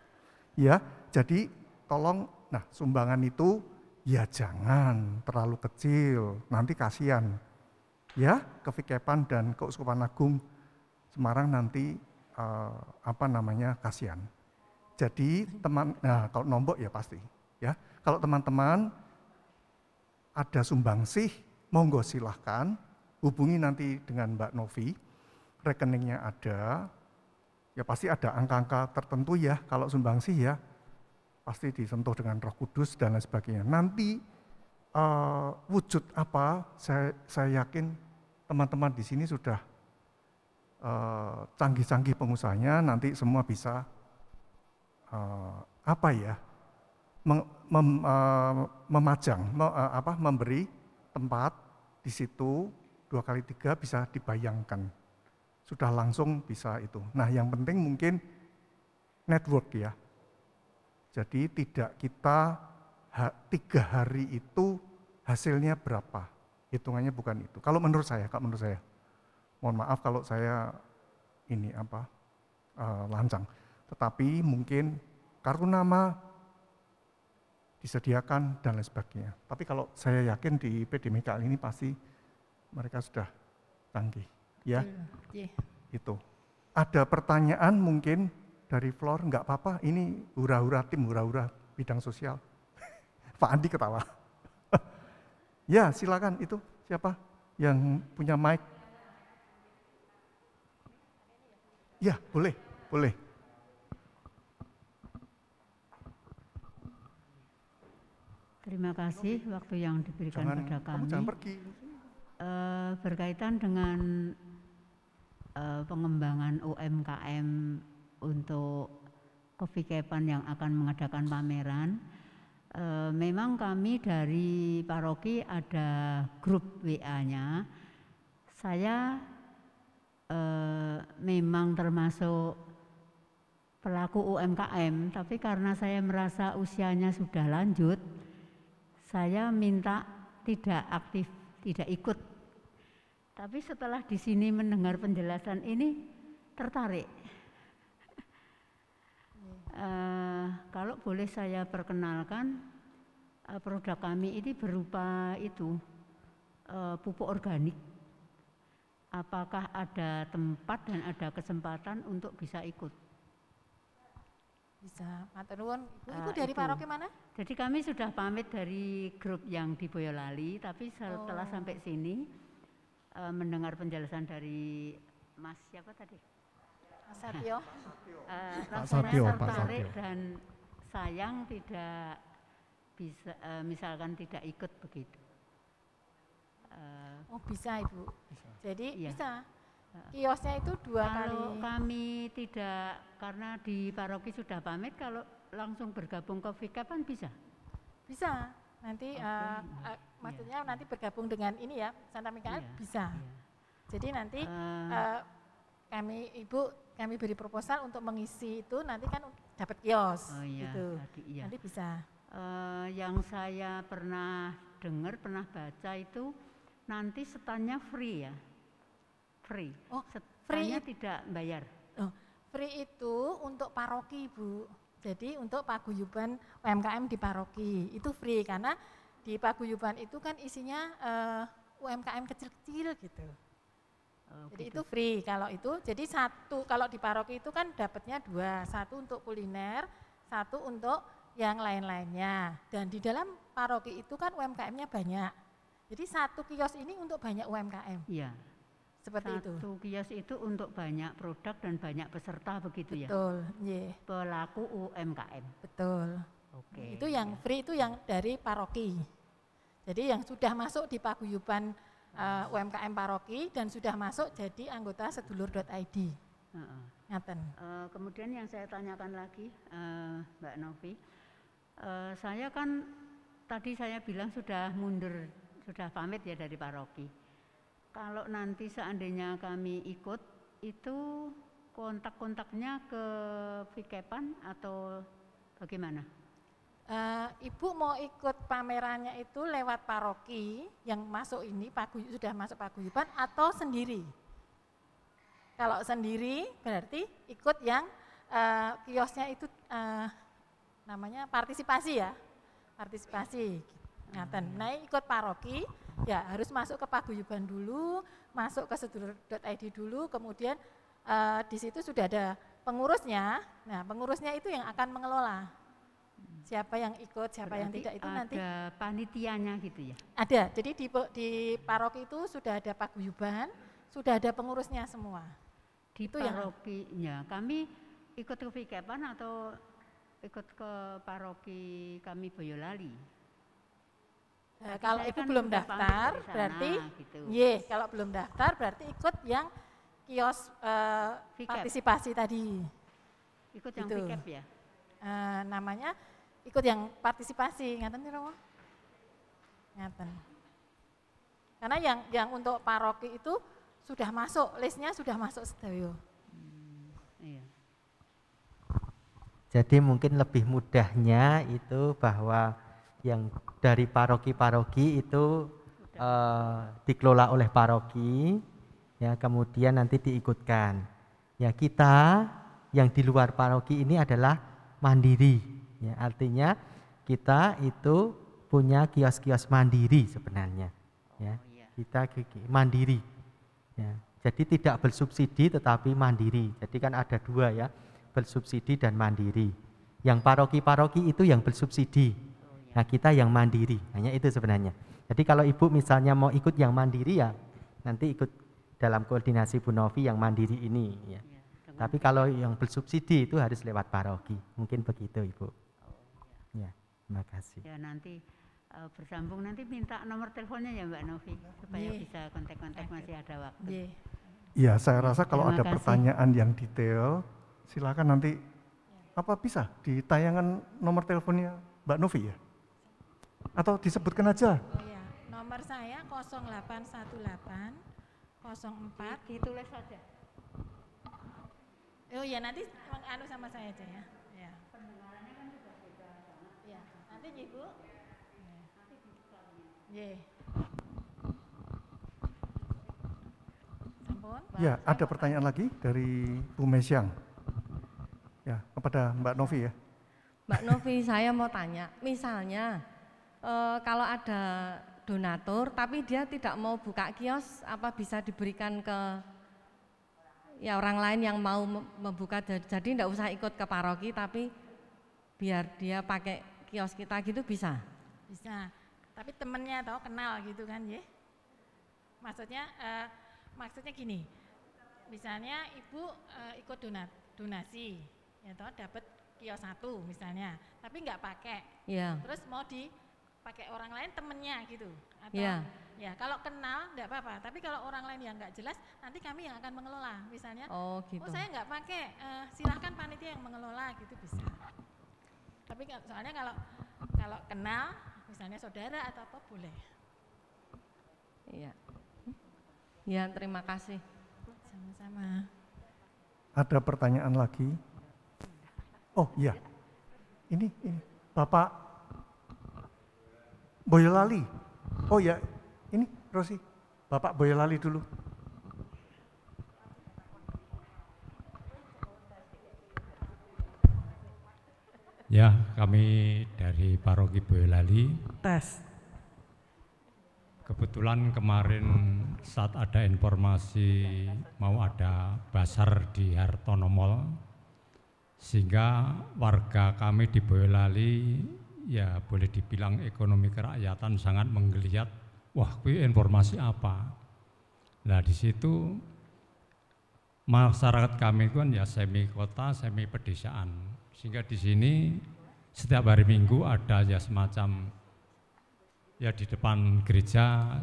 Ya, jadi tolong, nah sumbangan itu ya jangan terlalu kecil, nanti kasihan. Ya, kevikepan dan Keuskupan Agung Semarang nanti kasihan. Jadi nah kalau nombok ya pasti. Ya, kalau teman-teman ada sumbangsih, monggo silahkan hubungi nanti dengan Mbak Novi, rekeningnya ada, ya pasti ada angka-angka tertentu ya, kalau sumbangsih ya pasti disentuh dengan Roh Kudus dan lain sebagainya. Nanti wujud apa, saya yakin teman-teman di sini sudah canggih-canggih pengusahanya, nanti semua bisa memberi tempat di situ 2 kali 3 bisa dibayangkan. Sudah langsung bisa itu. Nah yang penting mungkin network ya. Jadi tidak kita 3 hari itu hasilnya berapa. Hitungannya bukan itu. Kalau menurut saya. Mohon maaf kalau saya ini lancang. Tetapi mungkin kartu nama disediakan dan lain sebagainya. Tapi kalau saya yakin di PDMKL ini pasti mereka sudah canggih, ya. Itu. Ada pertanyaan mungkin dari Flor, enggak apa-apa. Ini hura-hura tim hura-hura bidang sosial. Pak Andi ketawa. Ya, silakan itu siapa yang punya mic? Ya, boleh. Terima kasih waktu yang diberikan pada kami. Kamu jangan pergi. Berkaitan dengan pengembangan UMKM untuk Coffee Capan yang akan mengadakan pameran, memang kami dari paroki ada grup WA-nya. Saya memang termasuk pelaku UMKM, tapi karena saya merasa usianya sudah lanjut, saya minta tidak aktif, tidak ikut. Tapi setelah di sini mendengar penjelasan ini tertarik. Kalau boleh saya perkenalkan, produk kami ini berupa itu pupuk organik. Apakah ada tempat dan ada kesempatan untuk bisa ikut? Bisa, matur nuwun. Ibu dari paroki mana? Jadi kami sudah pamit dari grup yang di Boyolali, tapi setelah sampai sini mendengar penjelasan dari Mas siapa tadi? Mas Satyo. Rasanya tertarik dan sayang tidak bisa, misalkan tidak ikut begitu. Bisa Ibu. Jadi bisa. Kiosnya itu 2 kali. Kalau kami tidak, karena di paroki sudah pamit, kalau langsung bergabung ke Vikapan bisa? Bisa. Nanti maksudnya nanti bergabung dengan ini ya, Santa Mikael bisa. Jadi nanti kami beri proposal untuk mengisi itu, nanti kan dapat kios gitu. Nanti bisa. Yang saya pernah dengar, pernah baca itu nanti setannya free ya? Free. Free tidak bayar. Free itu untuk paroki, Bu. Jadi untuk paguyuban UMKM di paroki itu free karena di paguyuban itu kan isinya UMKM kecil-kecil gitu. Jadi itu free kalau itu. Jadi kalau di paroki itu kan dapatnya 2, 1 untuk kuliner, 1 untuk yang lain-lainnya. Dan di dalam paroki itu kan UMKM-nya banyak. Jadi 1 kios ini untuk banyak UMKM. Iya. Seperti itu. 1 kios itu untuk banyak produk dan banyak peserta begitu ya? Betul, yeah. Pelaku UMKM. Betul. Oke. Itu yang free itu yang dari paroki. Jadi yang sudah masuk di paguyuban UMKM paroki dan sudah masuk jadi anggota sedulur.id. Ngaten. Kemudian yang saya tanyakan lagi, Mbak Novi, saya kan tadi saya bilang sudah mundur, sudah pamit ya dari paroki. Kalau nanti seandainya kami ikut, itu kontak-kontaknya ke Vikepan atau bagaimana? Ibu mau ikut pamerannya itu lewat paroki yang masuk ini, sudah masuk paguyuban atau sendiri? Kalau sendiri berarti ikut yang kiosnya itu namanya partisipasi ya, partisipasi. Ngaten. Nah ikut paroki ya harus masuk ke paguyuban dulu, masuk ke sedulur.id dulu, kemudian di situ sudah ada pengurusnya. Nah pengurusnya itu yang akan mengelola. Siapa yang ikut, siapa yang tidak itu nanti. Ada panitianya gitu ya? Ada, jadi di paroki itu sudah ada paguyuban, sudah ada pengurusnya semua. Di itu parokinya, kami ikut ke Vikepan atau ikut ke paroki kami Boyolali? Kalau ibu kan belum daftar berarti gitu. Kalau belum daftar berarti ikut yang kios partisipasi tadi. Ikut yang Vikep ya? Namanya ikut yang partisipasi, ngaten nih Romo? Ngaten. Karena yang untuk paroki itu sudah masuk, listnya sudah masuk sedaya. Iya. Jadi mungkin lebih mudahnya itu bahwa yang dari paroki-paroki itu dikelola oleh paroki, ya kemudian nanti diikutkan. Ya kita yang di luar paroki ini adalah mandiri, ya artinya kita itu punya kios-kios mandiri sebenarnya, ya kita mandiri, ya. Jadi tidak bersubsidi tetapi mandiri. Jadi kan ada dua ya, bersubsidi dan mandiri. Yang paroki-paroki itu yang bersubsidi. Nah kita yang mandiri, hanya itu sebenarnya. Jadi kalau ibu misalnya mau ikut yang mandiri ya nanti ikut dalam koordinasi Bu Novi yang mandiri ini ya. Tapi kalau yang bersubsidi itu harus lewat paroki. Mungkin begitu Ibu. Ya, terima kasih. Ya nanti bersambung nanti minta nomor teleponnya ya Mbak Novi supaya bisa kontak-kontak masih ada waktu. Ya saya rasa kalau Terima ada kasih. pertanyaan yang detail silakan nanti apa bisa di tayangan nomor teleponnya Mbak Novi ya? Atau disebutkan aja? Oh ya, nomor saya 0818 04 Ditulis saja. Oh ya nanti anu sama saya aja ya. Ya. Pendengarannya kan juga beda banget. Ya, nanti Ibu. Nggih. Sampun? Ya, ada pertanyaan lagi dari Bu Mesyang. Ya, kepada Mbak Novi ya. Mbak Novi, saya mau tanya, misalnya kalau ada donatur tapi dia tidak mau buka kios, apa bisa diberikan ke ya orang lain yang mau membuka, jadi tidak usah ikut ke paroki tapi biar dia pakai kios kita gitu bisa? Bisa. Tapi temennya atau kenal gitu kan ya. Maksudnya gini. Misalnya Ibu ikut donasi ya toh dapat kios 1 misalnya, tapi nggak pakai. Iya. Terus mau dipakai orang lain temennya gitu. Atau Iya. ya kalau kenal nggak apa-apa, tapi kalau orang lain yang nggak jelas nanti kami yang akan mengelola. Misalnya Oh gitu. oh saya nggak pakai, silahkan panitia yang mengelola gitu bisa. Tapi soalnya kalau kenal, misalnya saudara atau apa boleh. Iya. Ya terima kasih. Sama-sama. Ada pertanyaan lagi? Oh iya, ini Bapak Boyolali. Oh ya, ini Rosi, Bapak Boyolali dulu. Ya, kami dari Paroki Boyolali. Tes. Kebetulan kemarin saat ada informasi mau ada basar di Hartono Mall, sehingga warga kami di Boyolali ya boleh dibilang ekonomi kerakyatan sangat menggeliat. Wah, kuwi informasi apa? Nah di situ masyarakat kami kan ya semi kota, semi pedesaan, sehingga di sini setiap hari Minggu ada ya semacam ya di depan gereja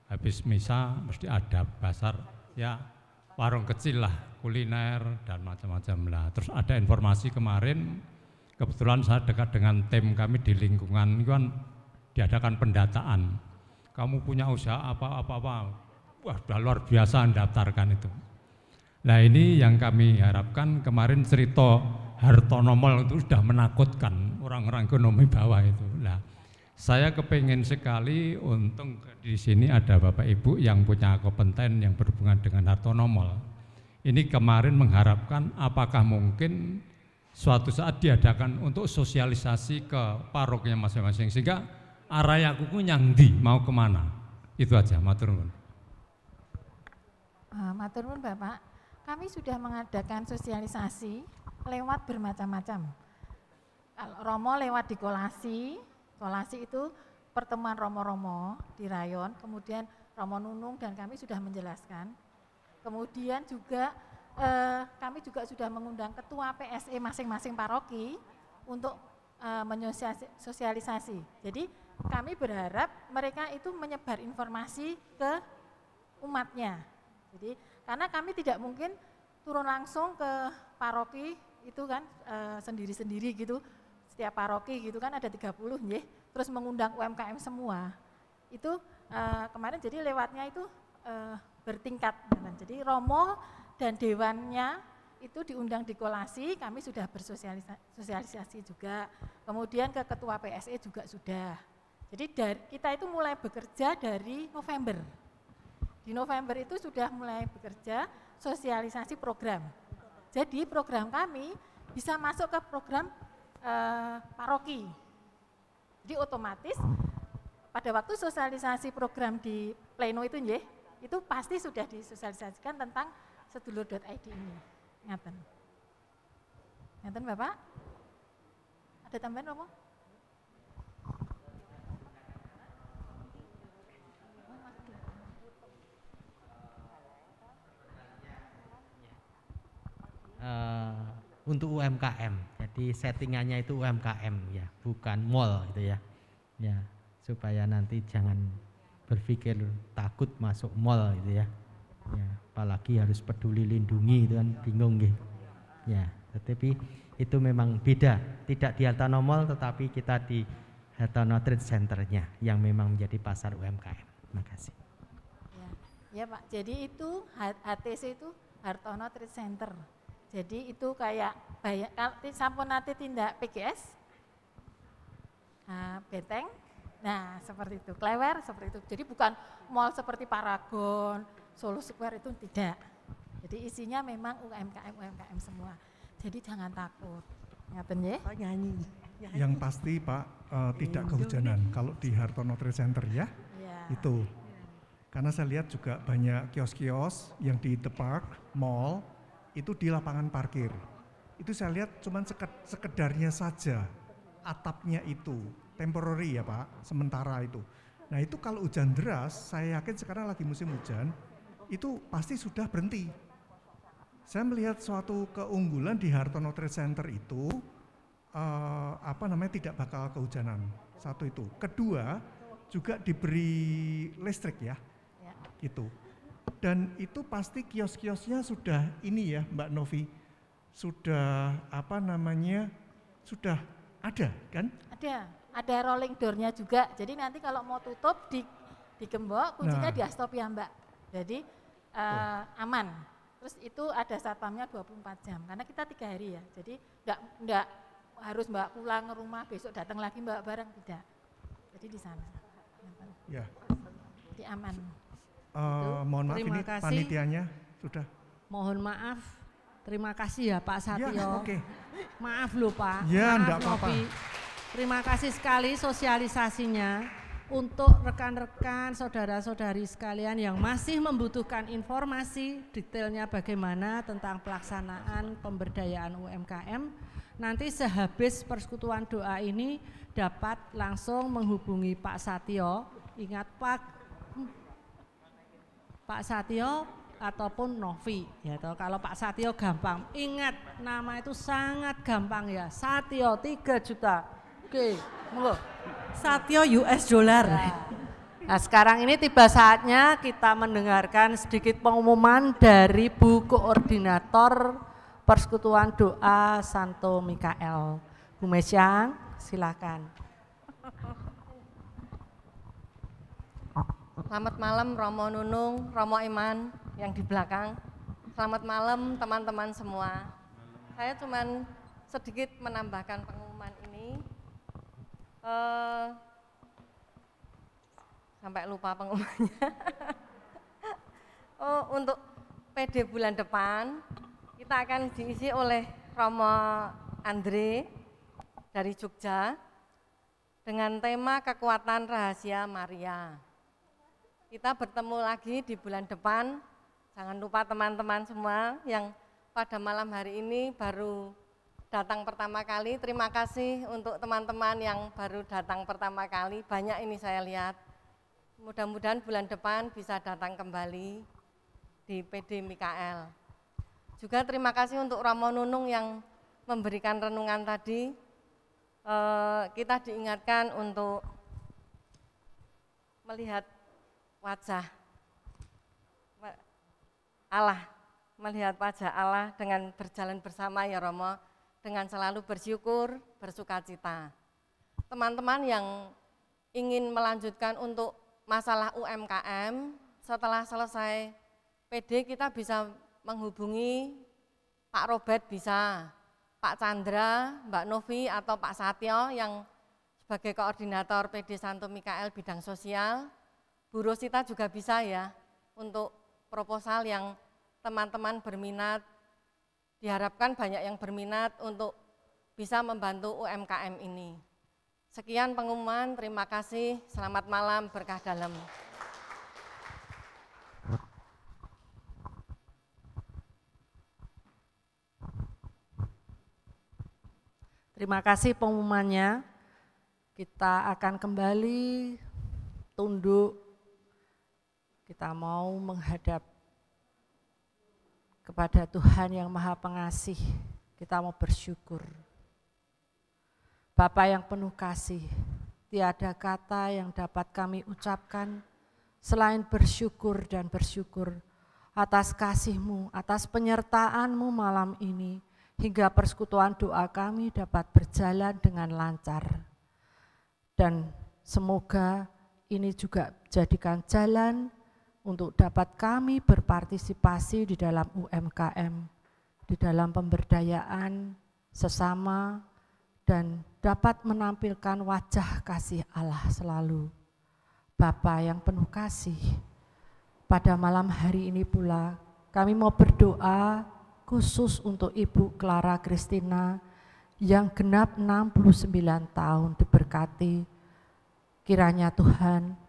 habis misa mesti ada basar ya warung kecil lah, kuliner dan macam-macam lah. Terus ada informasi kemarin, kebetulan saya dekat dengan tim kami di lingkungan itu kan diadakan pendataan. Kamu punya usaha apa-apa, wah udah luar biasa mendaftarkan itu. Nah ini yang kami harapkan, kemarin cerita Hartono Mall itu sudah menakutkan orang-orang ekonomi bawah itu. Nah saya kepengen sekali untung di sini ada Bapak Ibu yang punya kompeten yang berhubungan dengan Hartono Mall. Ini kemarin mengharapkan apakah mungkin suatu saat diadakan untuk sosialisasi ke paroknya masing-masing sehingga arah kuku nyangdi mau kemana. Itu aja, matur nuwun. Matur nuwun Bapak, kami sudah mengadakan sosialisasi lewat bermacam-macam. Romo lewat di kolasi itu pertemuan Romo-Romo di rayon, kemudian Romo Nunung dan kami sudah menjelaskan. Kemudian juga kami juga sudah mengundang ketua PSE masing-masing paroki untuk menyosialisasi. Jadi kami berharap mereka itu menyebar informasi ke umatnya. Jadi karena kami tidak mungkin turun langsung ke paroki itu kan sendiri-sendiri gitu. Setiap paroki gitu kan ada 30 ya, terus mengundang UMKM semua. itu kemarin jadi lewatnya itu bertingkat. Jadi Romo dan Dewannya itu diundang di kolasi, kami sudah bersosialisasi juga. Kemudian ke Ketua PSE juga sudah. Jadi kita itu mulai bekerja dari November. Di November itu sudah mulai bekerja sosialisasi program. Jadi program kami bisa masuk ke program paroki. Jadi otomatis pada waktu sosialisasi program di pleno itu nggih, itu pasti sudah disosialisasikan tentang sedulur.id ini. Ngaten. Ngaten Bapak? Ada tambahan Romo? Untuk UMKM, jadi settingannya itu UMKM ya, bukan mall gitu ya, ya supaya nanti jangan berpikir takut masuk mall gitu ya, ya apalagi harus peduli lindungi itu kan bingung gitu, ya tetapi itu memang beda, tidak di Hartono Mall tetapi kita di Hartono Trade Center-nya yang memang menjadi pasar UMKM. Terima kasih. Ya Pak, jadi itu HTC itu Hartono Trade Center. Jadi itu kayak sampun nanti tindak PGS, Beteng, nah seperti itu, Klewer seperti itu. Jadi bukan mall seperti Paragon, Solo Square itu tidak. Jadi isinya memang UMKM semua. Jadi jangan takut. Ngaten ya? Nyanyi. Yang pasti Pak tidak kehujanan kalau di Hartono Trade Center ya. Itu. Karena saya lihat juga banyak kios-kios yang di The Park Mall itu di lapangan parkir. Itu saya lihat cuman sekedarnya saja, atapnya itu, temporary ya Pak, sementara itu. Nah itu kalau hujan deras, saya yakin sekarang lagi musim hujan, itu pasti sudah berhenti. Saya melihat suatu keunggulan di Hartono Trade Center itu, tidak bakal kehujanan, satu itu. Kedua, juga diberi listrik ya, gitu. Dan itu pasti kios-kiosnya sudah ini ya Mbak Novi, sudah sudah ada kan? Ada rolling door-nya juga. Jadi nanti kalau mau tutup digembok, kuncinya diastop ya Mbak. Jadi aman. Terus itu ada satpamnya 24 jam karena kita 3 hari ya. Jadi enggak harus Mbak pulang ke rumah besok datang lagi Mbak barang, tidak. Jadi di sana. Ya. Jadi aman. Mohon maaf ini panitianya sudah. Mohon maaf, terima kasih ya Pak Satyo. Ya, okay. Maaf loh Pak. Ya, enggak apa-apa. Terima kasih sekali sosialisasinya untuk rekan-rekan, saudara-saudari sekalian yang masih membutuhkan informasi detailnya bagaimana tentang pelaksanaan pemberdayaan UMKM. Nanti sehabis persekutuan doa ini dapat langsung menghubungi Pak Satyo. Ingat Pak Satyo ataupun Novi ya toh. Kalau Pak Satyo gampang, ingat nama itu sangat gampang ya, Satyo 3 juta. Oke, monggo. Satyo US dollar. Nah, sekarang ini tiba saatnya kita mendengarkan sedikit pengumuman dari Bu Koordinator Persekutuan Doa Santo Mikael. Bu Mesyang, silakan. Selamat malam Romo Nunung, Romo Iman yang di belakang. Selamat malam teman-teman semua. Saya cuman sedikit menambahkan pengumuman ini. Sampai lupa pengumumannya. Untuk PD bulan depan kita akan diisi oleh Romo Andre dari Jogja dengan tema kekuatan rahasia Maria. Kita bertemu lagi di bulan depan, jangan lupa teman-teman semua yang pada malam hari ini baru datang pertama kali, terima kasih untuk teman-teman yang baru datang pertama kali, banyak ini saya lihat. Mudah-mudahan bulan depan bisa datang kembali di PD Mikael. Juga terima kasih untuk Romo Nunung yang memberikan renungan tadi, kita diingatkan untuk melihat wajah Allah, melihat wajah Allah dengan berjalan bersama ya Romo, dengan selalu bersyukur, bersukacita. Teman-teman yang ingin melanjutkan untuk masalah UMKM, setelah selesai PD kita bisa menghubungi Pak Robert bisa, Pak Chandra, Mbak Novi atau Pak Satyo yang sebagai koordinator PD Santo Mikael bidang sosial. Bu Rosita juga bisa ya untuk proposal yang teman-teman berminat, diharapkan banyak yang berminat untuk bisa membantu UMKM ini. Sekian pengumuman, terima kasih, selamat malam, berkah dalam. Terima kasih pengumumannya. Kita akan kembali tunduk. Kita mau menghadap kepada Tuhan yang Maha Pengasih. Kita mau bersyukur. Bapa yang penuh kasih, tiada kata yang dapat kami ucapkan selain bersyukur dan bersyukur atas kasih-Mu, atas penyertaan-Mu malam ini, hingga persekutuan doa kami dapat berjalan dengan lancar. Dan semoga ini juga jadikan jalan untuk dapat kami berpartisipasi di dalam UMKM, di dalam pemberdayaan sesama, dan dapat menampilkan wajah kasih Allah selalu. Bapa yang penuh kasih, pada malam hari ini pula kami mau berdoa khusus untuk Ibu Clara Christina yang genap 69 tahun diberkati. Kiranya Tuhan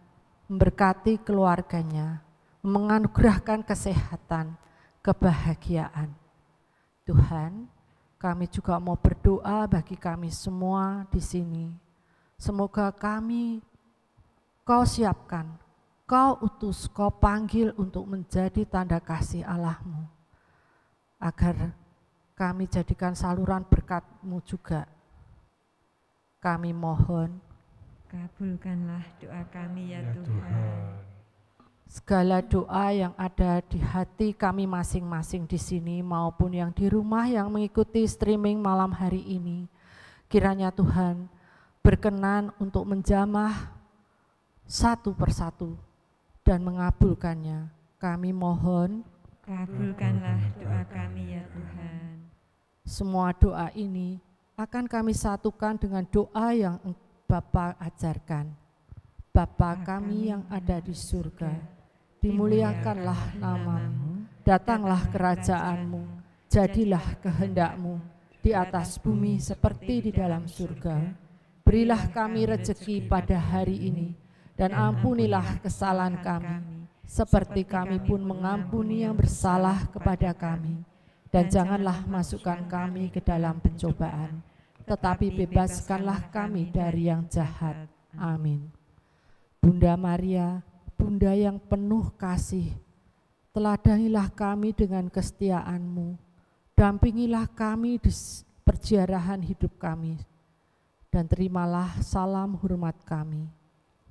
memberkati keluarganya, menganugerahkan kesehatan, kebahagiaan. Tuhan, kami juga mau berdoa bagi kami semua di sini. Semoga kami Kau siapkan, Kau utus, Kau panggil untuk menjadi tanda kasih Allah-Mu, agar kami jadikan saluran berkat-Mu juga. Kami mohon, kabulkanlah doa kami ya Tuhan. Segala doa yang ada di hati kami masing-masing di sini maupun yang di rumah yang mengikuti streaming malam hari ini, kiranya Tuhan berkenan untuk menjamah satu persatu dan mengabulkannya. Kami mohon, kabulkanlah doa kami ya Tuhan. Semua doa ini akan kami satukan dengan doa yang Bapa ajarkan. Bapa kami yang ada di surga, dimuliakanlah nama-Mu, datanglah kerajaan-Mu, jadilah kehendak-Mu di atas bumi seperti di dalam surga. Berilah kami rezeki pada hari ini, dan ampunilah kesalahan kami, seperti kami pun mengampuni yang bersalah kepada kami. Dan janganlah masukkan kami ke dalam pencobaan, tetapi bebaskanlah kami dari yang jahat. Amin. Bunda Maria, Bunda yang penuh kasih, teladanilah kami dengan kesetiaan-Mu, dampingilah kami di perjalanan hidup kami, dan terimalah salam hormat kami.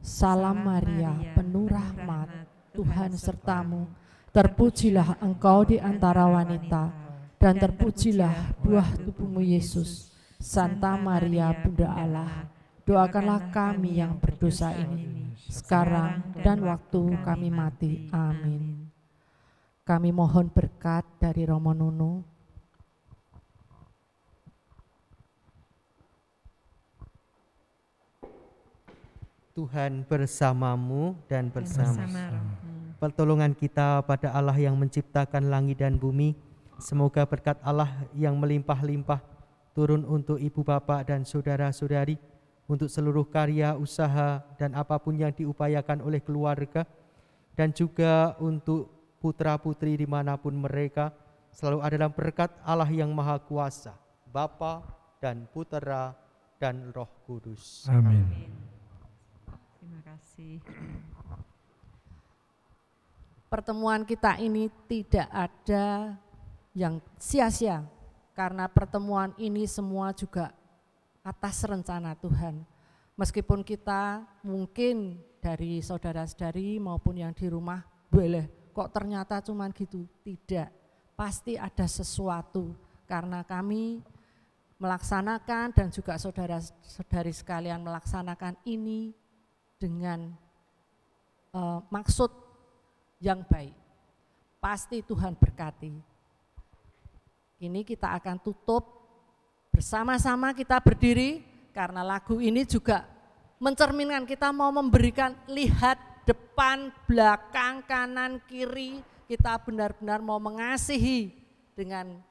Salam Maria, penuh rahmat, Tuhan sertamu, terpujilah engkau di antara wanita, dan terpujilah buah tubuhmu Yesus. Santa Maria, Bunda Allah, doakanlah kami yang berdosa ini, sekarang dan waktu kami mati. Amin. Kami mohon berkat dari Romo Nunu. Tuhan bersamamu dan bersama pertolongan kita pada Allah yang menciptakan langit dan bumi. Semoga berkat Allah yang melimpah-limpah turun untuk ibu bapak dan saudara-saudari, untuk seluruh karya, usaha, dan apapun yang diupayakan oleh keluarga, dan juga untuk putra-putri dimanapun mereka, selalu ada dalam berkat Allah yang Maha Kuasa, Bapa dan Putera dan Roh Kudus. Amin. Terima kasih. Pertemuan kita ini tidak ada yang sia-sia, karena pertemuan ini semua juga atas rencana Tuhan. Meskipun kita mungkin dari saudara-saudari maupun yang di rumah, boleh kok ternyata cuman gitu, tidak. Pasti ada sesuatu, karena kami melaksanakan dan juga saudara-saudari sekalian melaksanakan ini dengan maksud yang baik. Pasti Tuhan berkati. Ini kita akan tutup bersama-sama, kita berdiri karena lagu ini juga mencerminkan kita mau memberikan lihat depan, belakang, kanan, kiri, kita benar-benar mau mengasihi dengan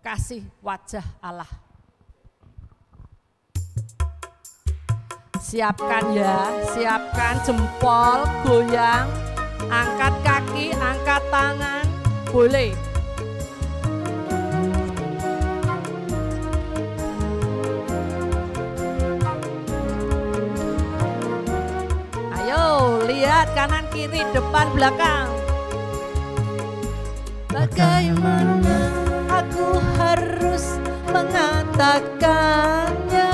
kasih wajah Allah. Siapkan ya, siapkan jempol, goyang, angkat kaki, angkat tangan, boleh. Ayo, lihat kanan kiri, depan belakang. Bagaimana aku harus mengatakannya?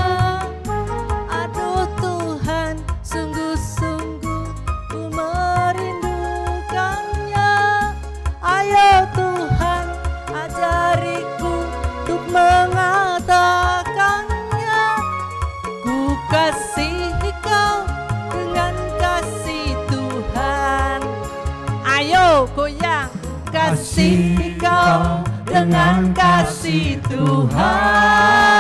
Aduh Tuhan, sungguh-sungguh ku merindukannya. Ayo Tuhan, ajariku untuk mengatakannya. Ku kasihi kau dengan kasih Tuhan. Ayo goyang. Kasih kau dengan kasih Tuhan.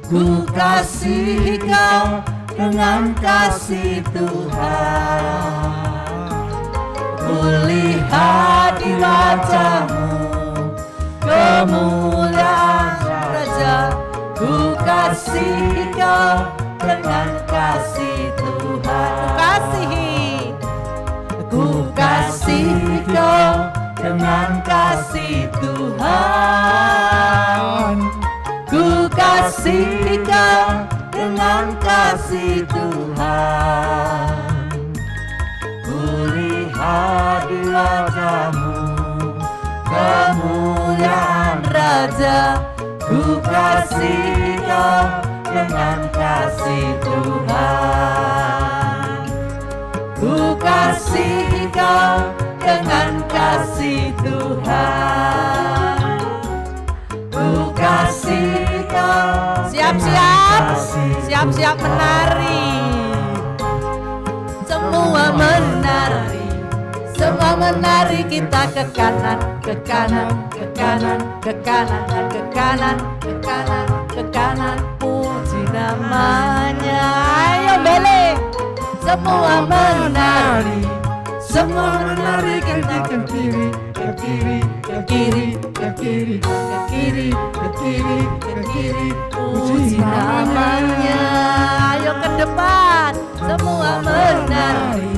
Ku kasih kau dengan kasih Tuhan. Ku lihat di wajahmu kemuliaan Raja. Ku kasih kau dengan kasih Tuhan. Ku kasih kau dengan kasih Tuhan. Ku kasih kau dengan kasih Tuhan. Ku lihat di wajahmu kemuliaan Raja. Ku kasih kau dengan kasih Tuhan. Ku kasih kau dengan kasih Tuhan. Ku kasih kau. Siap-siap, siap-siap menari. Semua menari, semua menari, kita ke kanan, ke kanan, ke kanan, ke kanan, dan ke kanan, ke kanan, ke kanan. Puji namanya. Ayo balik. Semua menari, semua menari, kita ke kiri, ke kiri, ke kiri, ke kiri, ke kiri, ke kiri, ke kiri. Puji namanya. Ayo ke depan, semua menari,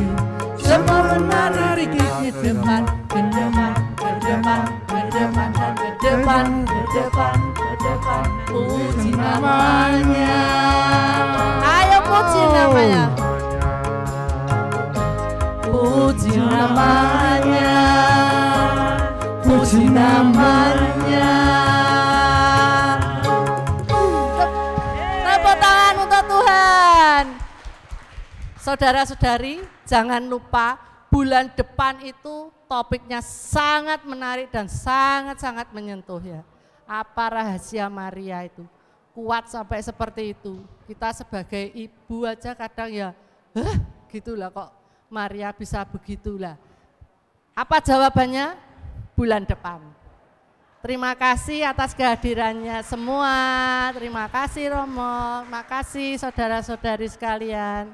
semua menari, ke depan, ke depan, ke depan, ke depan, dan ke depan, ke depan, ke depan. Puji namanya. Ayo puji namanya. Puji namanya, puji namanya. Tepuk tangan untuk Tuhan. Saudara-saudari, jangan lupa bulan depan itu topiknya sangat menarik dan sangat-sangat menyentuh ya. Apa rahasia Maria itu? Kuat sampai seperti itu. Kita sebagai ibu aja kadang ya, gitulah kok. Maria bisa begitulah. Apa jawabannya? Bulan depan. Terima kasih atas kehadirannya semua. Terima kasih Romo, terima kasih saudara-saudari sekalian.